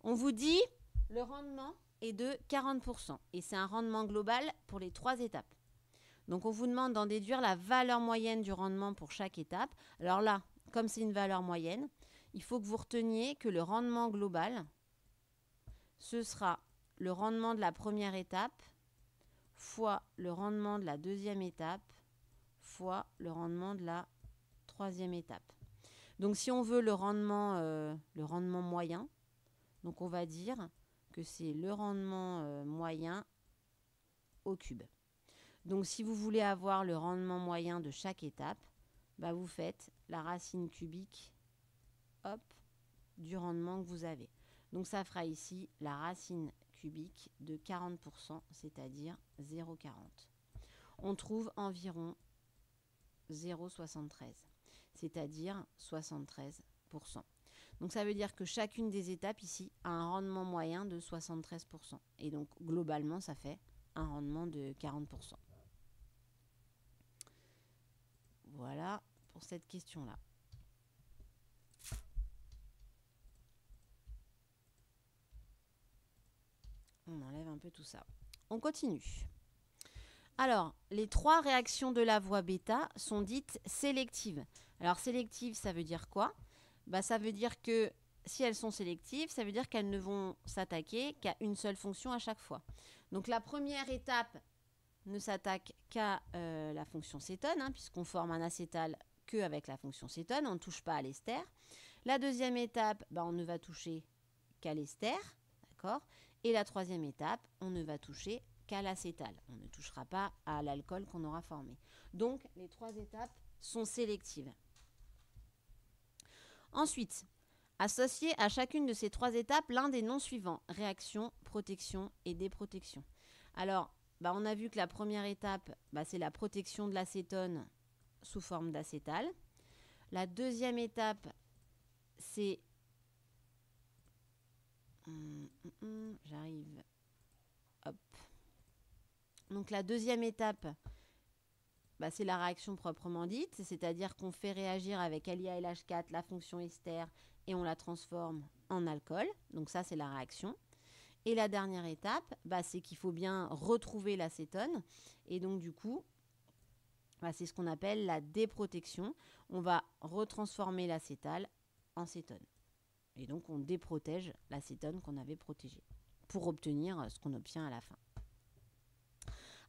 On vous dit le rendement est de 40%. Et c'est un rendement global pour les 3 étapes. Donc, on vous demande d'en déduire la valeur moyenne du rendement pour chaque étape. Alors là, comme c'est une valeur moyenne, il faut que vous reteniez que le rendement global, ce sera le rendement de la première étape fois le rendement de la deuxième étape fois le rendement de la troisième étape. Donc, si on veut le rendement moyen, donc on va dire que c'est le rendement moyen au cube. Donc, si vous voulez avoir le rendement moyen de chaque étape, vous faites la racine cubique du rendement que vous avez. Donc, ça fera ici la racine cubique de 40%, c'est-à-dire 0,40. On trouve environ 0,73, c'est-à-dire 73%. Donc, ça veut dire que chacune des étapes ici a un rendement moyen de 73%. Et donc, globalement, ça fait un rendement de 40%. Voilà pour cette question-là. On enlève un peu tout ça. On continue. Alors, les 3 réactions de la voie bêta sont dites sélectives. Alors, sélectives, ça veut dire quoi ? Ça veut dire que si elles sont sélectives, ça veut dire qu'elles ne vont s'attaquer qu'à une seule fonction à chaque fois. Donc, la première étape ne s'attaque qu'à la fonction cétone, puisqu'on forme un acétal qu'avec la fonction cétone. On ne touche pas à l'ester. La deuxième étape, on ne va toucher qu'à l'ester. D'accord ? Et la troisième étape, on ne va toucher qu'à l'acétal. On ne touchera pas à l'alcool qu'on aura formé. Donc, les 3 étapes sont sélectives. Ensuite, associez à chacune de ces 3 étapes l'un des noms suivants. Réaction, protection et déprotection. Alors, on a vu que la première étape, c'est la protection de l'acétone sous forme d'acétal. La deuxième étape, c'est... J'arrive. Hop. Donc, la deuxième étape, c'est la réaction proprement dite, c'est-à-dire qu'on fait réagir avec LiALH4 la fonction ester et on la transforme en alcool. Donc, ça, c'est la réaction. Et la dernière étape, c'est qu'il faut bien retrouver l'acétone. Et donc, du coup, c'est ce qu'on appelle la déprotection. On va retransformer l'acétal en cétone. Et donc, on déprotège l'acétone qu'on avait protégé pour obtenir ce qu'on obtient à la fin.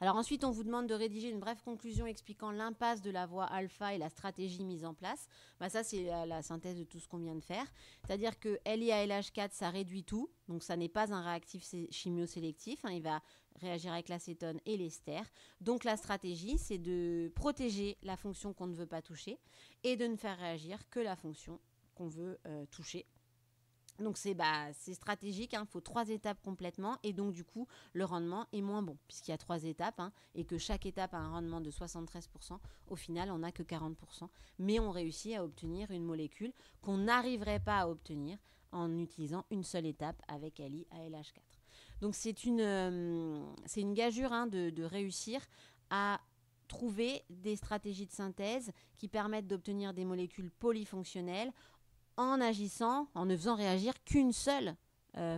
Alors ensuite, on vous demande de rédiger une brève conclusion expliquant l'impasse de la voie alpha et la stratégie mise en place. Ça, c'est la synthèse de tout ce qu'on vient de faire. C'est-à-dire que LiALH4, ça réduit tout. Donc, ça n'est pas un réactif chimiosélectif. Il va réagir avec l'acétone et l'ester. Donc, la stratégie, c'est de protéger la fonction qu'on ne veut pas toucher et de ne faire réagir que la fonction qu'on veut toucher. Donc, c'est stratégique, il faut 3 étapes complètement et donc, du coup, le rendement est moins bon puisqu'il y a 3 étapes et que chaque étape a un rendement de 73%. Au final, on n'a que 40%. Mais on réussit à obtenir une molécule qu'on n'arriverait pas à obtenir en utilisant une seule étape avec LiALH4. Donc, c'est une gageure de réussir à trouver des stratégies de synthèse qui permettent d'obtenir des molécules polyfonctionnelles en agissant, en ne faisant réagir qu'une seule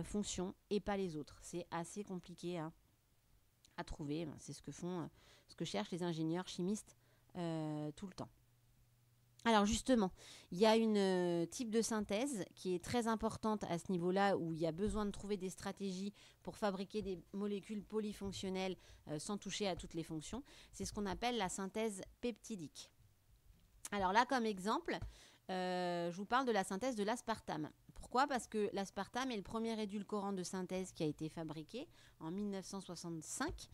fonction et pas les autres. C'est assez compliqué à trouver. C'est ce que cherchent les ingénieurs chimistes tout le temps. Alors justement, il y a une type de synthèse qui est très importante à ce niveau-là, où il y a besoin de trouver des stratégies pour fabriquer des molécules polyfonctionnelles sans toucher à toutes les fonctions. C'est ce qu'on appelle la synthèse peptidique. Alors là, comme exemple, je vous parle de la synthèse de l'aspartame. Pourquoi? Parce que l'aspartame est le premier édulcorant de synthèse qui a été fabriqué en 1965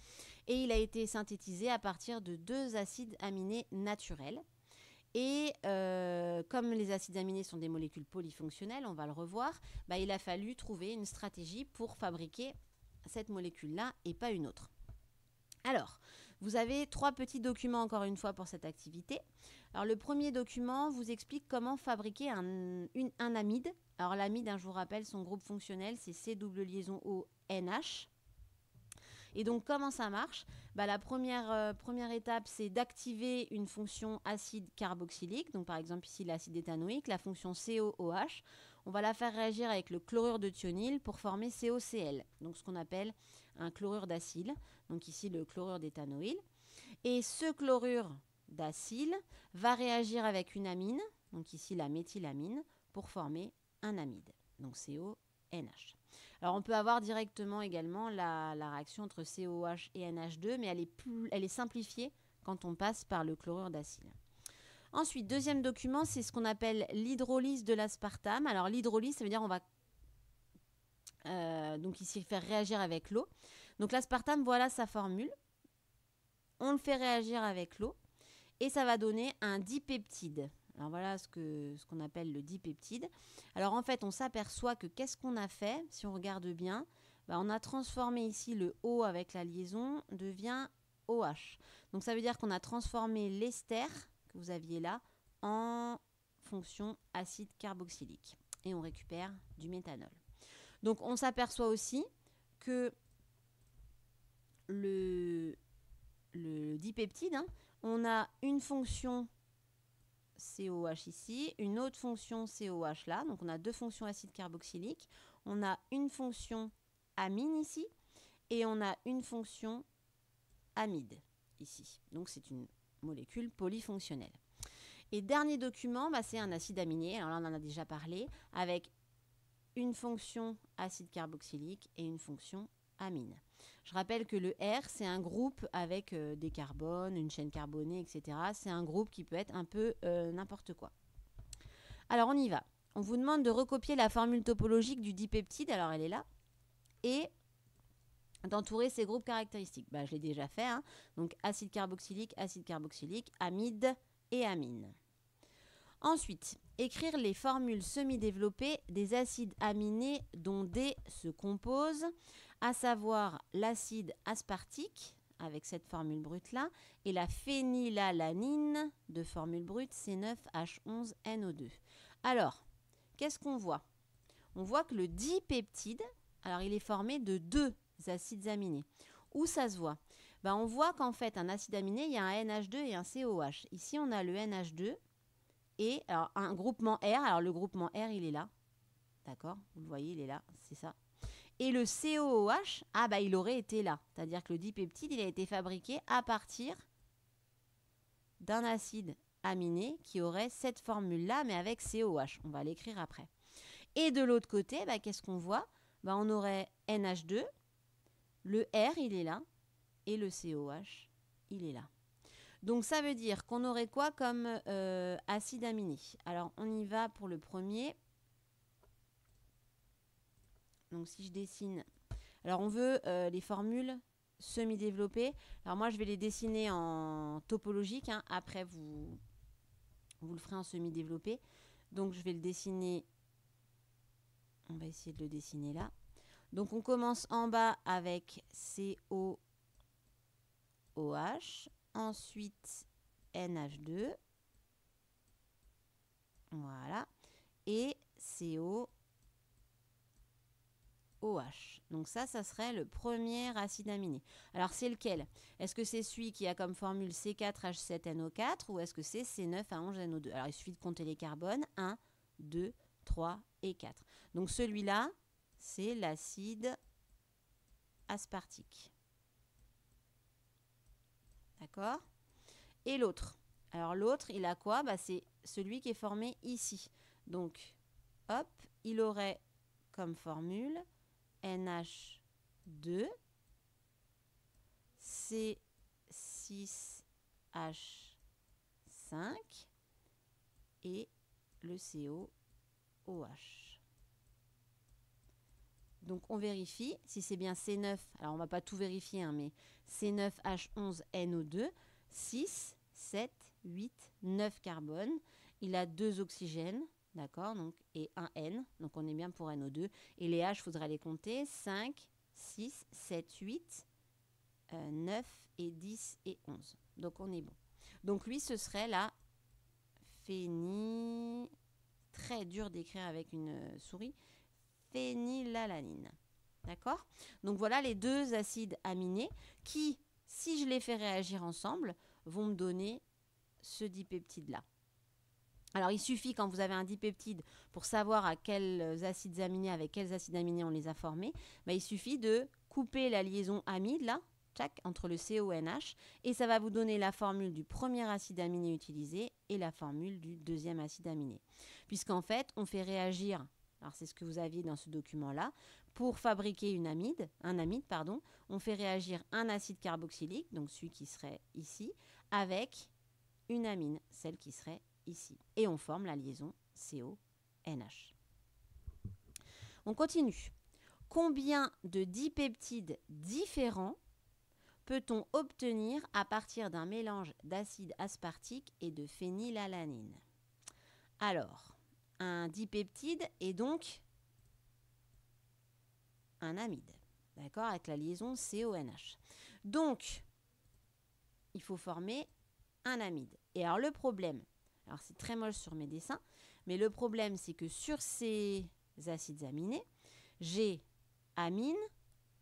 et il a été synthétisé à partir de 2 acides aminés naturels. Et comme les acides aminés sont des molécules polyfonctionnelles, on va le revoir, il a fallu trouver une stratégie pour fabriquer cette molécule-là et pas une autre. Alors, vous avez 3 petits documents encore une fois pour cette activité. Alors, le premier document vous explique comment fabriquer un amide. Alors, l'amide, je vous rappelle, son groupe fonctionnel, c'est C double liaison O NH. Et donc, comment ça marche? La première étape, c'est d'activer une fonction acide carboxylique. Donc, par exemple, ici, l'acide éthanoïque, la fonction COOH. On va la faire réagir avec le chlorure de thionyle pour former COCl. Donc, ce qu'on appelle un chlorure d'acyle. Donc, ici, le chlorure d'éthanoïl. Et ce chlorure d'acyle va réagir avec une amine. Donc, ici, la méthylamine, pour former un amide. Donc, CONH. Alors, on peut avoir directement également la réaction entre COH et NH2, mais elle est simplifiée quand on passe par le chlorure d'acyle. Ensuite, deuxième document, c'est ce qu'on appelle l'hydrolyse de l'aspartame. Alors, l'hydrolyse, ça veut dire on va donc ici faire réagir avec l'eau. Donc, l'aspartame, voilà sa formule. On le fait réagir avec l'eau et ça va donner un dipeptide. Alors voilà ce qu'on appelle le dipeptide. Alors en fait, on s'aperçoit que qu'est-ce qu'on a fait? Si on regarde bien, on a transformé ici le O avec la liaison, devient OH. Donc ça veut dire qu'on a transformé l'ester que vous aviez là en fonction acide carboxylique. Et on récupère du méthanol. Donc on s'aperçoit aussi que le dipeptide, on a une fonction COH ici, une autre fonction COH là. Donc, on a 2 fonctions acide carboxylique. On a une fonction amine ici et on a une fonction amide ici. Donc, c'est une molécule polyfonctionnelle. Et dernier document, c'est un acide aminé. Alors là, on en a déjà parlé, avec une fonction acide carboxylique et une fonction amine. Je rappelle que le R, c'est un groupe avec des carbones, une chaîne carbonée, etc. C'est un groupe qui peut être un peu n'importe quoi. Alors, on y va. On vous demande de recopier la formule topologique du dipeptide. Alors, elle est là. Et d'entourer ces groupes caractéristiques. Je l'ai déjà fait. Donc, acide carboxylique, amide et amine. Ensuite, écrire les formules semi-développées des acides aminés dont D se compose, à savoir l'acide aspartique, avec cette formule brute-là, et la phénylalanine de formule brute C9H11NO2. Alors, qu'est-ce qu'on voit? On voit que le dipeptide, alors il est formé de 2 acides aminés. Où ça se voit? On voit qu'en fait, un acide aminé, il y a un NH2 et un COH. Ici, on a le NH2 et alors, un groupement R. Alors, le groupement R, il est là. D'accord? Vous le voyez, il est là. C'est ça. Et le COOH, il aurait été là. C'est-à-dire que le dipeptide, il a été fabriqué à partir d'un acide aminé qui aurait cette formule-là, mais avec COH. On va l'écrire après. Et de l'autre côté, qu'est-ce qu'on voit? On aurait NH2, le R, il est là, et le COH, il est là. Donc, ça veut dire qu'on aurait quoi comme acide aminé? Alors, on y va pour le premier. Donc, si je dessine... Alors, on veut les formules semi-développées. Alors, moi, je vais les dessiner en topologique. Après, vous le ferez en semi-développé. Donc, je vais le dessiner... On va essayer de le dessiner là. Donc, on commence en bas avec COOH. Ensuite, NH2. Voilà. Et COOH. Donc ça serait le premier acide aminé. Alors, c'est lequel? Est-ce que c'est celui qui a comme formule C4H7NO4 ou est-ce que c'est C9H11NO2? Alors, il suffit de compter les carbones. 1, 2, 3 et 4. Donc, celui-là, c'est l'acide aspartique. D'accord? Et l'autre. Alors, l'autre, il a quoi? C'est celui qui est formé ici. Donc, hop, il aurait comme formule NH2, C6H5 et le COOH. Donc, on vérifie si c'est bien C9. Alors, on ne va pas tout vérifier, hein, mais C9H11NO2, 6, 7, 8, 9 carbone. Il a 2 oxygènes, d'accord, donc, et un N. Donc, on est bien pour NO2. Et les H, il faudra les compter. 5, 6, 7, 8, 9 et 10 et 11. Donc, on est bon. Donc, lui, ce serait la très dur d'écrire avec une souris, phénylalanine. D'accord? Donc voilà les deux acides aminés qui, si je les fais réagir ensemble, vont me donner ce dipeptide-là. Alors il suffit quand vous avez un dipeptide pour savoir à quels acides aminés, avec quels acides aminés on les a formés, il suffit de couper la liaison amide là, entre le CONH, et ça va vous donner la formule du premier acide aminé utilisé et la formule du deuxième acide aminé. Puisqu'en fait, on fait réagir, alors c'est ce que vous aviez dans ce document-là, pour fabriquer un amide, on fait réagir un acide carboxylique, donc celui qui serait ici, avec une amine, celle qui serait ici. Et on forme la liaison CONH. On continue. Combien de dipeptides différents peut-on obtenir à partir d'un mélange d'acide aspartique et de phénylalanine? Alors, un dipeptide est donc un amide, d'accord, avec la liaison CONH. Donc, il faut former un amide. Et alors, le problème, alors c'est très moche sur mes dessins, mais le problème, c'est que sur ces acides aminés, j'ai amine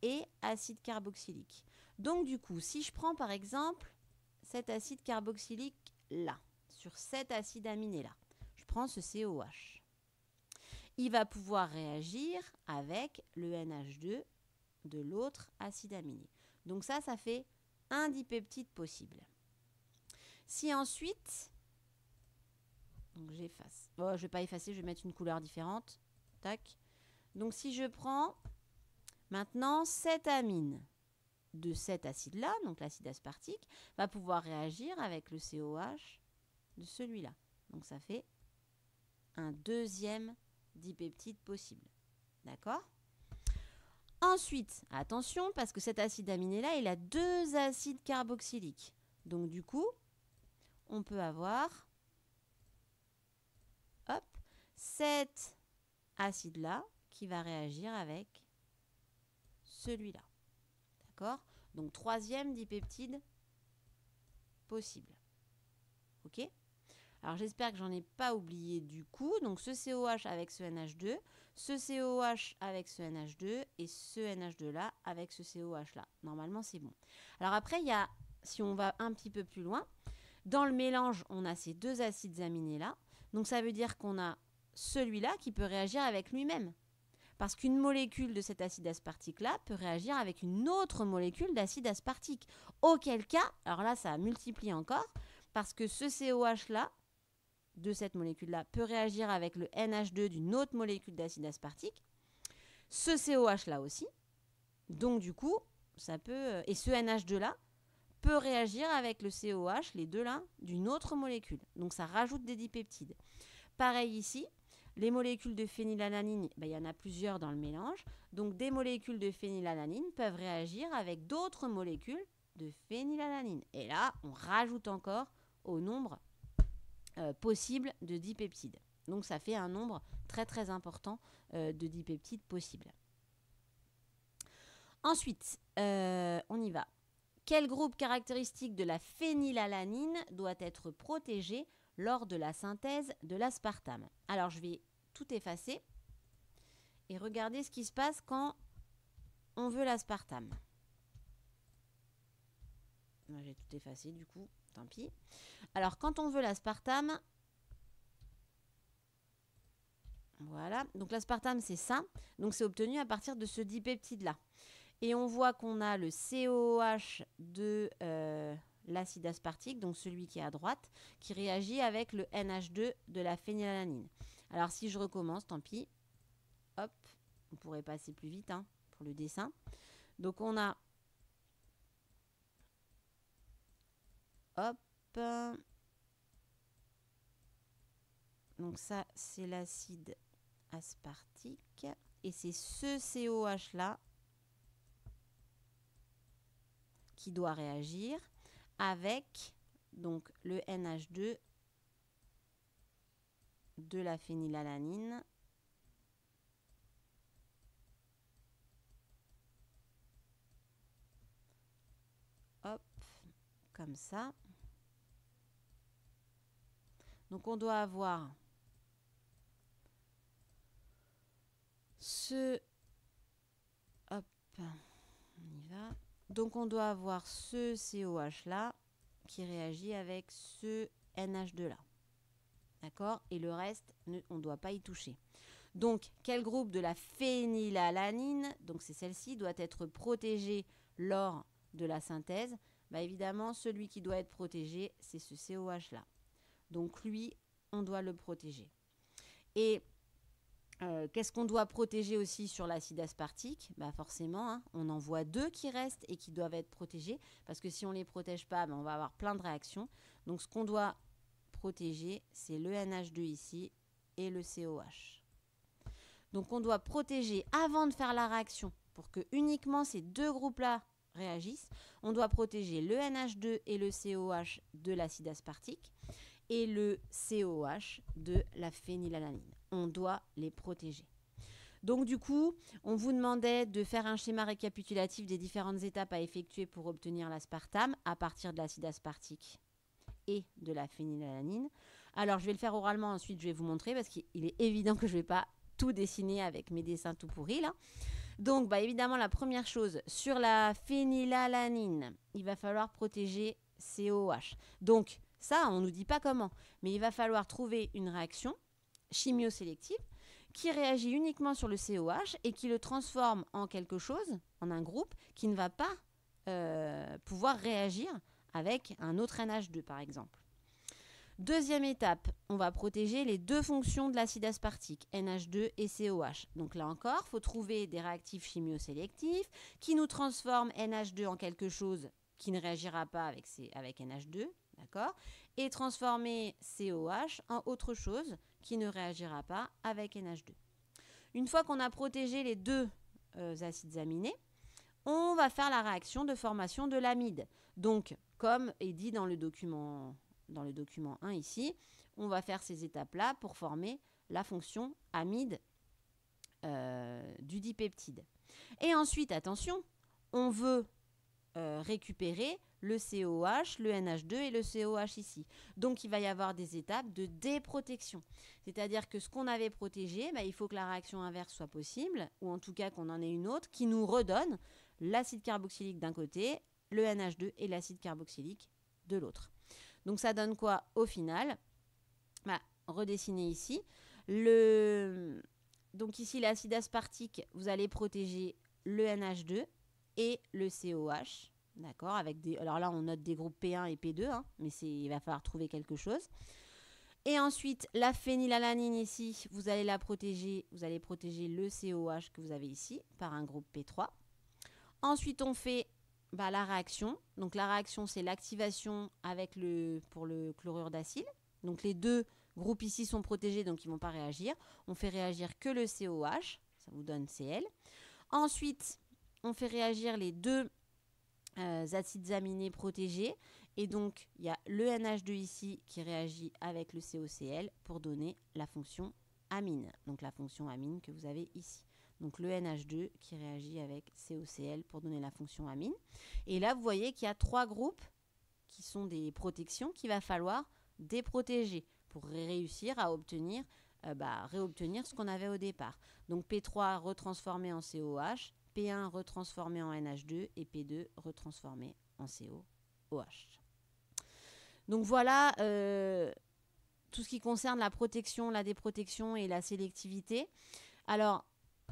et acide carboxylique. Donc, du coup, si je prends par exemple cet acide carboxylique là, sur cet acide aminé là, je prends ce COH. Il va pouvoir réagir avec le NH2 de l'autre acide aminé. Donc ça fait un dipeptide possible. Si ensuite, donc j'efface. Bon, je ne vais pas effacer, je vais mettre une couleur différente. Tac. Donc si je prends maintenant cette amine de cet acide-là, donc l'acide aspartique, va pouvoir réagir avec le COH de celui-là. Donc ça fait un deuxième dipeptide possible. D'accord? Ensuite, attention, parce que cet acide aminé-là, il a 2 acides carboxyliques. Donc du coup, on peut avoir cet acide-là qui va réagir avec celui-là. D'accord? Donc, 3e dipeptide possible. OK? Alors, j'espère que j'en ai pas oublié du coup. Donc, ce COH avec ce NH2, ce COH avec ce NH2 et ce NH2-là avec ce COH-là. Normalement, c'est bon. Alors, après, il y a, si on va un petit peu plus loin, dans le mélange, on a ces 2 acides aminés-là. Donc, ça veut dire qu'on a celui-là qui peut réagir avec lui-même. Parce qu'une molécule de cet acide aspartique-là peut réagir avec une autre molécule d'acide aspartique. Auquel cas, alors là, ça multiplie encore, parce que ce COH-là, de cette molécule-là, peut réagir avec le NH2 d'une autre molécule d'acide aspartique. Ce COH-là aussi. Donc, du coup, ça peut... Et ce NH2-là peut réagir avec le COH, les deux là, d'une autre molécule. Donc, ça rajoute des dipeptides. Pareil ici. Les molécules de phénylalanine, il y en a plusieurs dans le mélange. Donc, des molécules de phénylalanine peuvent réagir avec d'autres molécules de phénylalanine. Et là, on rajoute encore au nombre possible de dipeptides. Donc, ça fait un nombre très, très important de dipeptides possibles. Ensuite, on y va. Quel groupe caractéristique de la phénylalanine doit être protégé lors de la synthèse de l'aspartame? Alors, je vais tout effacer et regarder ce qui se passe quand on veut l'aspartame. J'ai tout effacé du coup, tant pis. Alors, quand on veut l'aspartame, voilà. Donc, l'aspartame, c'est ça. Donc, c'est obtenu à partir de ce dipeptide-là. Et on voit qu'on a le COH de l'acide aspartique, donc celui qui est à droite, qui réagit avec le NH2 de la phénylalanine. Alors si je recommence, tant pis. Hop, on pourrait passer plus vite hein, pour le dessin. Donc on a... Hop. Donc ça, c'est l'acide aspartique. Et c'est ce COH là qui doit réagir avec donc le NH2 de la phénylalanine hop, comme ça. Donc on doit avoir ce hop, on y va. Donc on doit avoir ce COH là qui réagit avec ce NH2 là. D'accord? Et le reste, on ne doit pas y toucher. Donc, quel groupe de la phénylalanine, donc c'est celle-ci, doit être protégé lors de la synthèse? Bah, évidemment, celui qui doit être protégé, c'est ce COH là. Donc lui, on doit le protéger. Et qu'est-ce qu'on doit protéger aussi sur l'acide aspartique? Bah forcément, hein, on en voit 2 qui restent et qui doivent être protégés. Parce que si on ne les protège pas, bah, on va avoir plein de réactions. Donc ce qu'on doit protéger, c'est le NH2 ici et le COH. Donc on doit protéger avant de faire la réaction pour que uniquement ces 2 groupes-là réagissent. On doit protéger le NH2 et le COH de l'acide aspartique et le COH de la phénylalanine. On doit les protéger. Donc du coup, on vous demandait de faire un schéma récapitulatif des différentes étapes à effectuer pour obtenir l'aspartame à partir de l'acide aspartique et de la phénylalanine. Alors je vais le faire oralement, ensuite je vais vous montrer parce qu'il est évident que je ne vais pas tout dessiner avec mes dessins tout pourris là. Donc bah, évidemment la première chose, sur la phénylalanine, il va falloir protéger COH. Donc ça, on ne nous dit pas comment, mais il va falloir trouver une réaction chimiosélective qui réagit uniquement sur le COH et qui le transforme en quelque chose, en un groupe, qui ne va pas pouvoir réagir avec un autre NH2 par exemple. Deuxième étape, on va protéger les 2 fonctions de l'acide aspartique, NH2 et COH. Donc là encore, il faut trouver des réactifs chimiosélectifs qui nous transforment NH2 en quelque chose qui ne réagira pas avec NH2, d'accord, et transformer COH en autre chose qui ne réagira pas avec NH2. Une fois qu'on a protégé les 2 acides aminés, on va faire la réaction de formation de l'amide. Donc, comme est dit dans le document 1 ici, on va faire ces étapes-là pour former la fonction amide du dipeptide. Et ensuite, attention, on veut récupérer le COH, le NH2 et le COH ici. Donc, il va y avoir des étapes de déprotection. C'est-à-dire que ce qu'on avait protégé, bah, il faut que la réaction inverse soit possible, ou en tout cas qu'on en ait une autre qui nous redonne l'acide carboxylique d'un côté, le NH2 et l'acide carboxylique de l'autre. Donc, ça donne quoi au final? Bah, redessiner ici. Donc, ici, l'acide aspartique, vous allez protéger le NH2 et le COH. D'accord, avec des. Alors là, on note des groupes P1 et P2, hein, mais il va falloir trouver quelque chose. Et ensuite, la phénylalanine ici, vous allez la protéger. Vous allez protéger le COH que vous avez ici par un groupe P3. Ensuite, on fait la réaction. Donc la réaction, c'est l'activation pour le chlorure d'acide. Donc les 2 groupes ici sont protégés, donc ils ne vont pas réagir. On fait réagir que le COH, ça vous donne Cl. Ensuite, on fait réagir les 2 acides aminés protégés. Et donc, il y a le NH2 ici qui réagit avec le COCl pour donner la fonction amine. Donc, la fonction amine que vous avez ici. Donc, le NH2 qui réagit avec COCl pour donner la fonction amine. Et là, vous voyez qu'il y a 3 groupes qui sont des protections qu'il va falloir déprotéger pour réussir à obtenir, réobtenir ce qu'on avait au départ. Donc, P3 retransformé en COH, P1 retransformé en NH2 et P2 retransformé en COOH. Donc voilà tout ce qui concerne la protection, la déprotection et la sélectivité. Alors,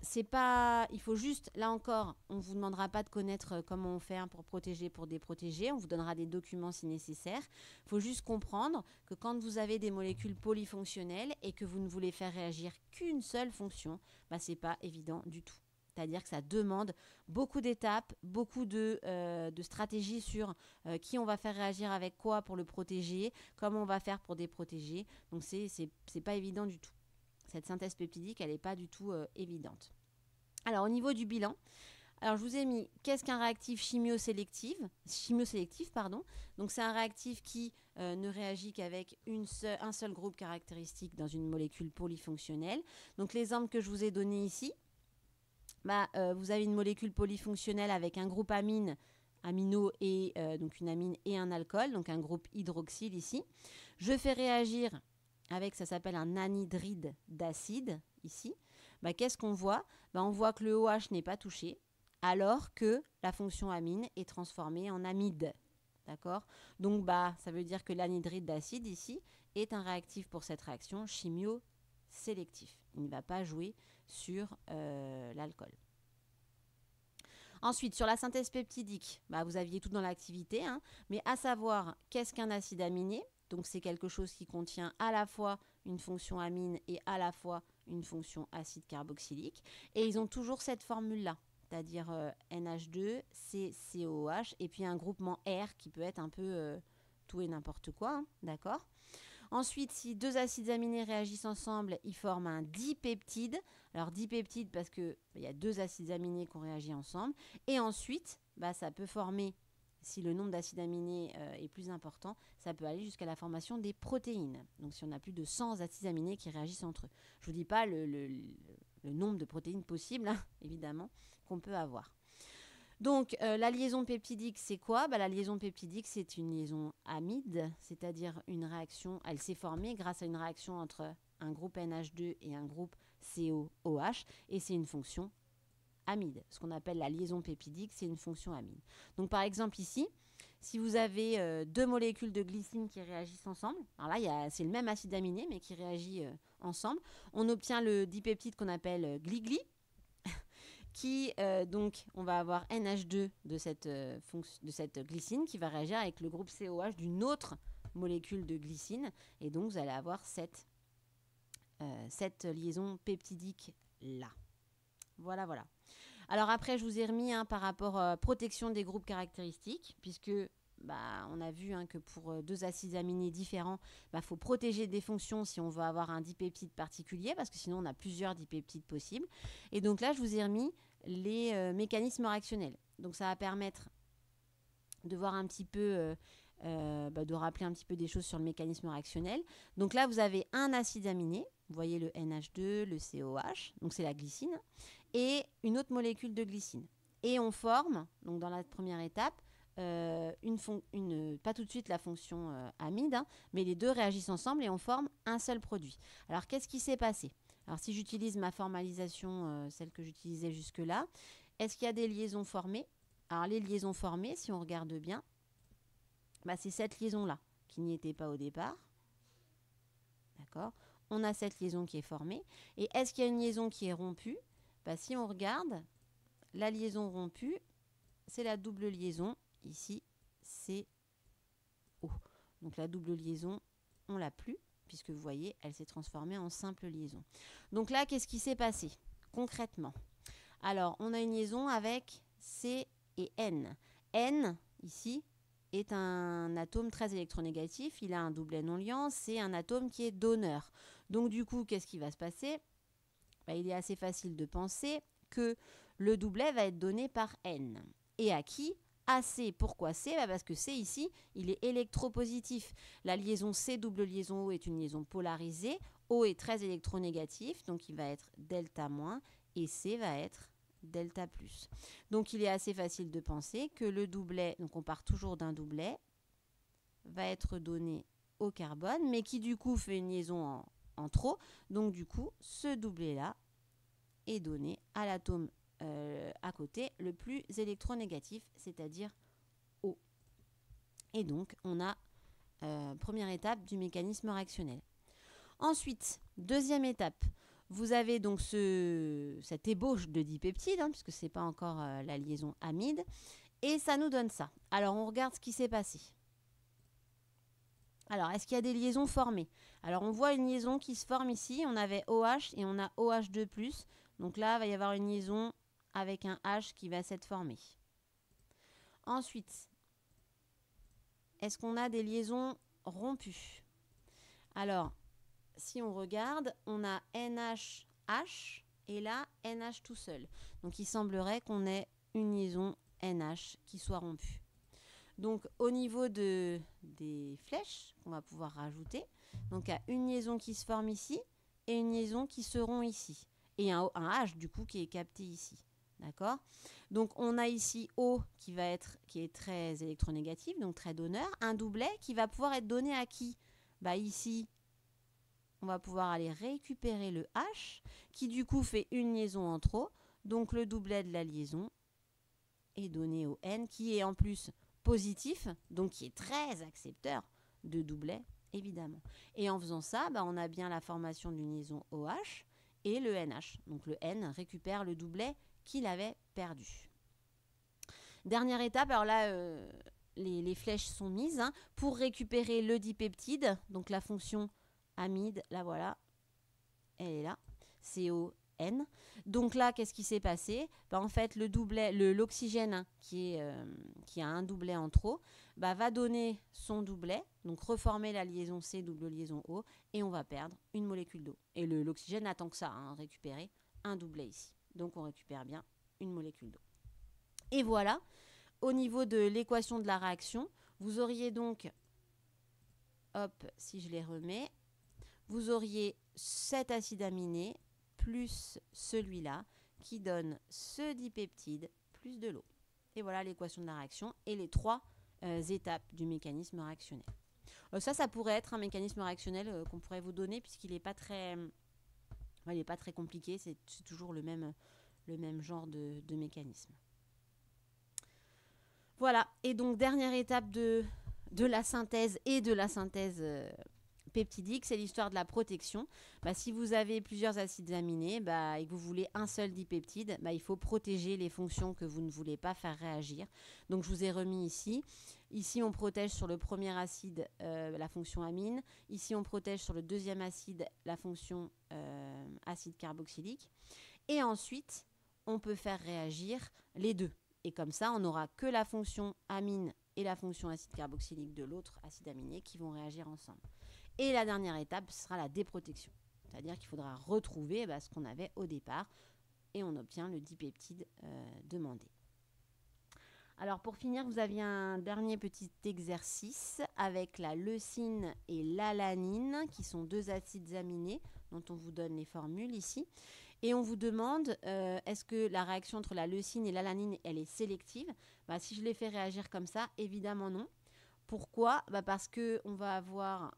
c'est pas, il faut juste, là encore, on ne vous demandera pas de connaître comment on fait pour protéger, pour déprotéger. On vous donnera des documents si nécessaire. Il faut juste comprendre que quand vous avez des molécules polyfonctionnelles et que vous ne voulez faire réagir qu'une seule fonction, bah, ce n'est pas évident du tout. C'est-à-dire que ça demande beaucoup d'étapes, beaucoup de stratégies sur qui on va faire réagir avec quoi pour le protéger, comment on va faire pour déprotéger. Donc, c'est pas évident du tout. Cette synthèse peptidique, elle n'est pas du tout évidente. Alors, au niveau du bilan, alors je vous ai mis qu'est-ce qu'un réactif chimiosélectif, pardon. Donc, c'est un réactif qui ne réagit qu'avec un seul groupe caractéristique dans une molécule polyfonctionnelle. Donc, l'exemple que je vous ai donné ici, vous avez une molécule polyfonctionnelle avec un groupe amino et donc une amine et un alcool, donc un groupe hydroxyle ici. Je fais réagir avec, ça s'appelle un anhydride d'acide, ici. Qu'est-ce qu'on voit? On voit que le OH n'est pas touché, alors que la fonction amine est transformée en amide. D'accord? Donc, ça veut dire que l'anhydride d'acide, ici, est un réactif pour cette réaction chimio-sélectif. Il ne va pas jouer sur l'alcool. Ensuite, sur la synthèse peptidique, vous aviez tout dans l'activité, hein, mais à savoir, qu'est-ce qu'un acide aminé? Donc, c'est quelque chose qui contient à la fois une fonction amine et à la fois une fonction acide carboxylique. Et ils ont toujours cette formule-là, c'est-à-dire NH2, CCOH, et puis un groupement R qui peut être un peu tout et n'importe quoi, hein, d'accord? Ensuite, si deux acides aminés réagissent ensemble, ils forment un dipeptide. Alors, dipeptide parce qu'il y a deux acides aminés qui ont réagi ensemble. Et ensuite, ça peut former, si le nombre d'acides aminés est plus important, ça peut aller jusqu'à la formation des protéines. Donc, si on a plus de 100 acides aminés qui réagissent entre eux. Je ne vous dis pas le nombre de protéines possibles, hein, évidemment, qu'on peut avoir. Donc, la liaison peptidique, c'est quoi? La liaison peptidique, c'est une liaison amide, c'est-à-dire une réaction, elle s'est formée grâce à une réaction entre un groupe NH2 et un groupe COOH, et c'est une fonction amide. Ce qu'on appelle la liaison peptidique, c'est une fonction amide. Donc, par exemple, ici, si vous avez deux molécules de glycine qui réagissent ensemble, alors là, c'est le même acide aminé, mais qui réagit ensemble, on obtient le dipeptide qu'on appelle gli-gli, qui, donc, on va avoir NH2 de cette glycine qui va réagir avec le groupe COH d'une autre molécule de glycine. Et donc, vous allez avoir cette liaison peptidique-là. Voilà, voilà. Alors après, je vous ai remis par rapport à protection des groupes caractéristiques, puisque on a vu que pour deux acides aminés différents, faut protéger des fonctions si on veut avoir un dipeptide particulier, parce que sinon on a plusieurs dipeptides possibles. Et donc là, je vous ai remis les mécanismes réactionnels. Donc ça va permettre de voir un petit peu, de rappeler un petit peu des choses sur le mécanisme réactionnel. Donc là, vous avez un acide aminé, vous voyez le NH2, le COH, donc c'est la glycine, et une autre molécule de glycine. Et on forme, donc dans la première étape, pas tout de suite la fonction amide, hein, mais les deux réagissent ensemble et on forme un seul produit. Alors, qu'est-ce qui s'est passé? Alors, si j'utilise ma formalisation, celle que j'utilisais jusque-là, est-ce qu'il y a des liaisons formées? Alors, les liaisons formées, si on regarde bien, c'est cette liaison-là qui n'y était pas au départ. D'accord? On a cette liaison qui est formée. Et est-ce qu'il y a une liaison qui est rompue? Si on regarde, la liaison rompue, c'est la double liaison. Ici, c'est O. Donc la double liaison, on l'a plus, puisque vous voyez, elle s'est transformée en simple liaison. Donc là, qu'est-ce qui s'est passé concrètement? Alors, on a une liaison avec C et N. N, ici, est un atome très électronégatif. Il a un doublet non liant. C'est un atome qui est donneur. Donc du coup, qu'est-ce qui va se passer? Il est assez facile de penser que le doublet va être donné par N. Et à qui? À C. Pourquoi C? Parce que C ici, il est électropositif. La liaison C double liaison O est une liaison polarisée. O est très électronégatif, donc il va être delta moins, et C va être delta plus. Donc il est assez facile de penser que le doublet, donc on part toujours d'un doublet, va être donné au carbone, mais qui du coup fait une liaison en trop. Donc du coup, ce doublet-là est donné à l'atome à côté le plus électronégatif, c'est-à-dire O. Et donc, on a première étape du mécanisme réactionnel. Ensuite, deuxième étape, vous avez donc cette ébauche de dipeptide, hein, puisque ce n'est pas encore la liaison amide, et ça nous donne ça. Alors, on regarde ce qui s'est passé. Alors, est-ce qu'il y a des liaisons formées? Alors, on voit une liaison qui se forme ici. On avait OH et on a OH2+. Donc là, il va y avoir une liaison avec un H qui va s'être formée. Ensuite, est-ce qu'on a des liaisons rompues? Alors, si on regarde, on a NH-H et là, NH tout seul. Donc, il semblerait qu'on ait une liaison NH qui soit rompue. Donc, au niveau des flèches qu'on va pouvoir rajouter, donc il y a une liaison qui se forme ici et une liaison qui se rompt ici. Et un H, du coup, qui est capté ici. D'accord? Donc, on a ici O qui est très électronégatif, donc très donneur. Un doublet qui va pouvoir être donné à qui? Bah, ici, on va pouvoir aller récupérer le H, qui du coup fait une liaison en trop. Donc, le doublet de la liaison est donné au N, qui est en plus positif, donc qui est très accepteur de doublet, évidemment. Et en faisant ça, bah, on a bien la formation d'une liaison OH et le NH. Donc le N récupère le doublet qu'il avait perdu. Dernière étape, alors là, les flèches sont mises, hein, pour récupérer le dipeptide, donc la fonction amide, là voilà, elle est là, CON. Donc là, qu'est-ce qui s'est passé? Bah, en fait, le doublet, l'oxygène, hein, qui a un doublet en trop, bah, va donner son doublet, donc reformer la liaison C, double liaison O, et on va perdre une molécule d'eau. Et l'oxygène attend que ça, hein, récupérer un doublet ici. Donc on récupère bien une molécule d'eau. Et voilà, au niveau de l'équation de la réaction, vous auriez donc, hop, si je les remets, vous auriez cet acide aminé plus celui-là qui donne ce dipeptide plus de l'eau. Et voilà l'équation de la réaction et les trois étapes du mécanisme réactionnel. Ça pourrait être un mécanisme réactionnel qu'on pourrait vous donner puisqu'il n'est pas très compliqué, c'est toujours le même genre de mécanisme. Voilà, et donc dernière étape de la synthèse et de la synthèse peptidique, c'est l'histoire de la protection. Bah, si vous avez plusieurs acides aminés et que vous voulez un seul dipeptide, il faut protéger les fonctions que vous ne voulez pas faire réagir. Donc je vous ai remis ici. Ici, on protège sur le premier acide la fonction amine. Ici, on protège sur le deuxième acide la fonction acide carboxylique. Et ensuite, on peut faire réagir les deux. Et comme ça, on n'aura que la fonction amine et la fonction acide carboxylique de l'autre acide aminé qui vont réagir ensemble. Et la dernière étape sera la déprotection. C'est-à-dire qu'il faudra retrouver ce qu'on avait au départ et on obtient le dipeptide demandé. Alors pour finir, vous aviez un dernier petit exercice avec la leucine et l'alanine qui sont deux acides aminés dont on vous donne les formules ici. Et on vous demande, est-ce que la réaction entre la leucine et l'alanine, elle est sélective? Si je les fais réagir comme ça, évidemment non. Pourquoi? Parce qu'on va avoir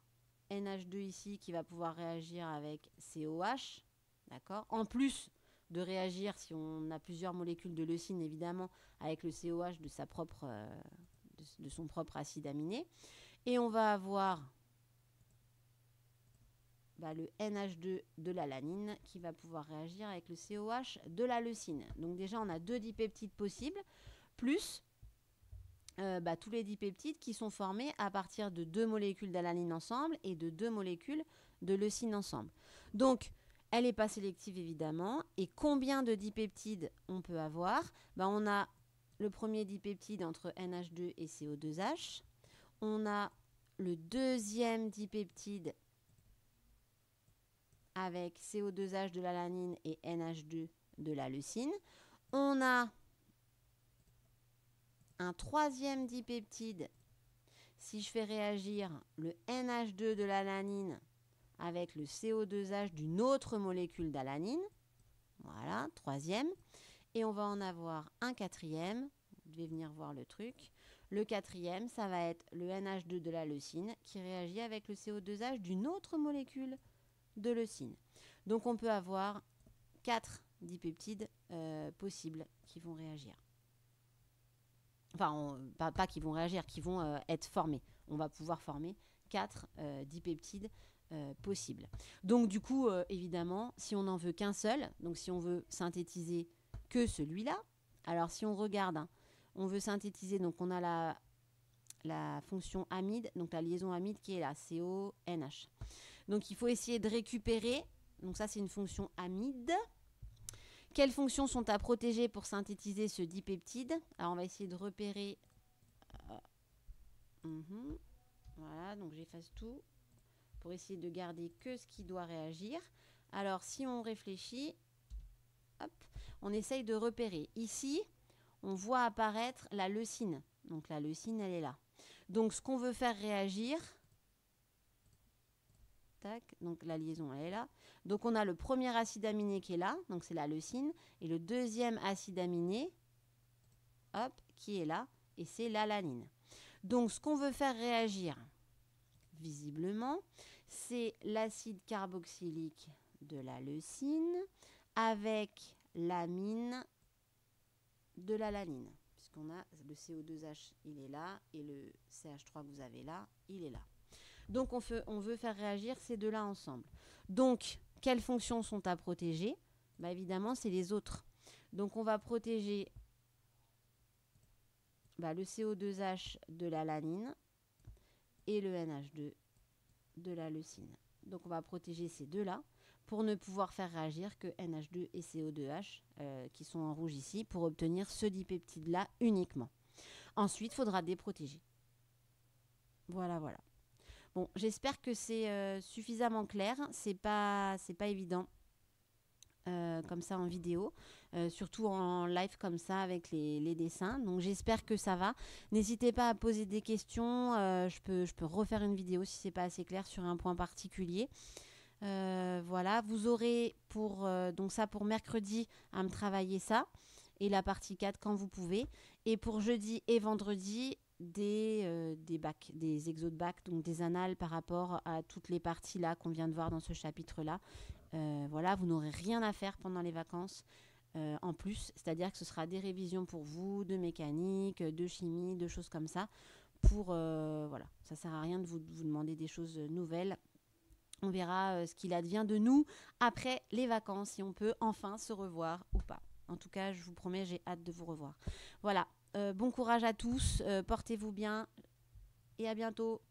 NH2 ici qui va pouvoir réagir avec COH, d'accord? En plus de réagir, si on a plusieurs molécules de leucine, évidemment, avec le COH de son propre acide aminé. Et on va avoir le NH2 de l'alanine qui va pouvoir réagir avec le COH de la leucine. Donc déjà, on a deux dipeptides possibles, plus tous les dipeptides qui sont formés à partir de deux molécules d'alanine ensemble et de deux molécules de leucine ensemble. Donc, elle n'est pas sélective évidemment. Et combien de dipeptides on peut avoir? On a le premier dipeptide entre NH2 et CO2H. On a le deuxième dipeptide avec CO2H de l'alanine et NH2 de la leucine. On a un troisième dipeptide si je fais réagir le NH2 de l'alanine avec le CO2H d'une autre molécule d'alanine. Voilà, troisième. Et on va en avoir un quatrième. Vous devez venir voir le truc. Le quatrième, ça va être le NH2 de la leucine qui réagit avec le CO2H d'une autre molécule de leucine. Donc on peut avoir 4 dipeptides possibles qui vont réagir. Enfin, pas qui vont réagir, qui vont être formés. On va pouvoir former 4 dipeptides possibles. Donc du coup, évidemment, si on n'en veut qu'un seul, donc si on veut synthétiser que celui-là, alors si on regarde, hein, on veut synthétiser, donc on a la fonction amide, donc la liaison amide qui est là, CONH. Donc il faut essayer de récupérer, donc ça c'est une fonction amide. Quelles fonctions sont à protéger pour synthétiser ce dipeptide? Alors on va essayer de repérer. Voilà, donc j'efface tout pour essayer de garder que ce qui doit réagir. Alors si on réfléchit, hop, on essaye de repérer. Ici, on voit apparaître la leucine. Donc la leucine, elle est là. Donc ce qu'on veut faire réagir, tac, donc la liaison, elle est là. Donc on a le premier acide aminé qui est là, donc c'est la leucine, et le deuxième acide aminé, hop, qui est là, et c'est l'alanine. Donc ce qu'on veut faire réagir, visiblement, c'est l'acide carboxylique de la leucine avec l'amine de l'alanine. Puisqu'on a le CO2H, il est là, et le CH3 que vous avez là, il est là. Donc on veut faire réagir ces deux-là ensemble. Donc, quelles fonctions sont à protéger? Bah, évidemment, c'est les autres. Donc on va protéger le CO2H de l'alanine et le NH2 de la leucine. Donc on va protéger ces deux-là pour ne pouvoir faire réagir que NH2 et CO2H qui sont en rouge ici pour obtenir ce dipeptide-là uniquement. Ensuite, il faudra déprotéger. Voilà, voilà. Bon, j'espère que c'est suffisamment clair. C'est pas évident comme ça en vidéo, surtout en live comme ça avec les dessins. Donc j'espère que ça va. N'hésitez pas à poser des questions. Je peux refaire une vidéo si c'est pas assez clair sur un point particulier. Voilà, vous aurez donc ça pour mercredi à me travailler ça et la partie 4 quand vous pouvez. Et pour jeudi et vendredi, des bacs, des exos de bac, donc des annales par rapport à toutes les parties là qu'on vient de voir dans ce chapitre là. Voilà, vous n'aurez rien à faire pendant les vacances en plus, c'est-à-dire que ce sera des révisions pour vous, de mécanique, de chimie, de choses comme ça. Voilà, ça sert à rien de vous demander des choses nouvelles. On verra ce qu'il advient de nous après les vacances, si on peut enfin se revoir ou pas. En tout cas, je vous promets, j'ai hâte de vous revoir. Voilà, bon courage à tous, portez-vous bien et à bientôt.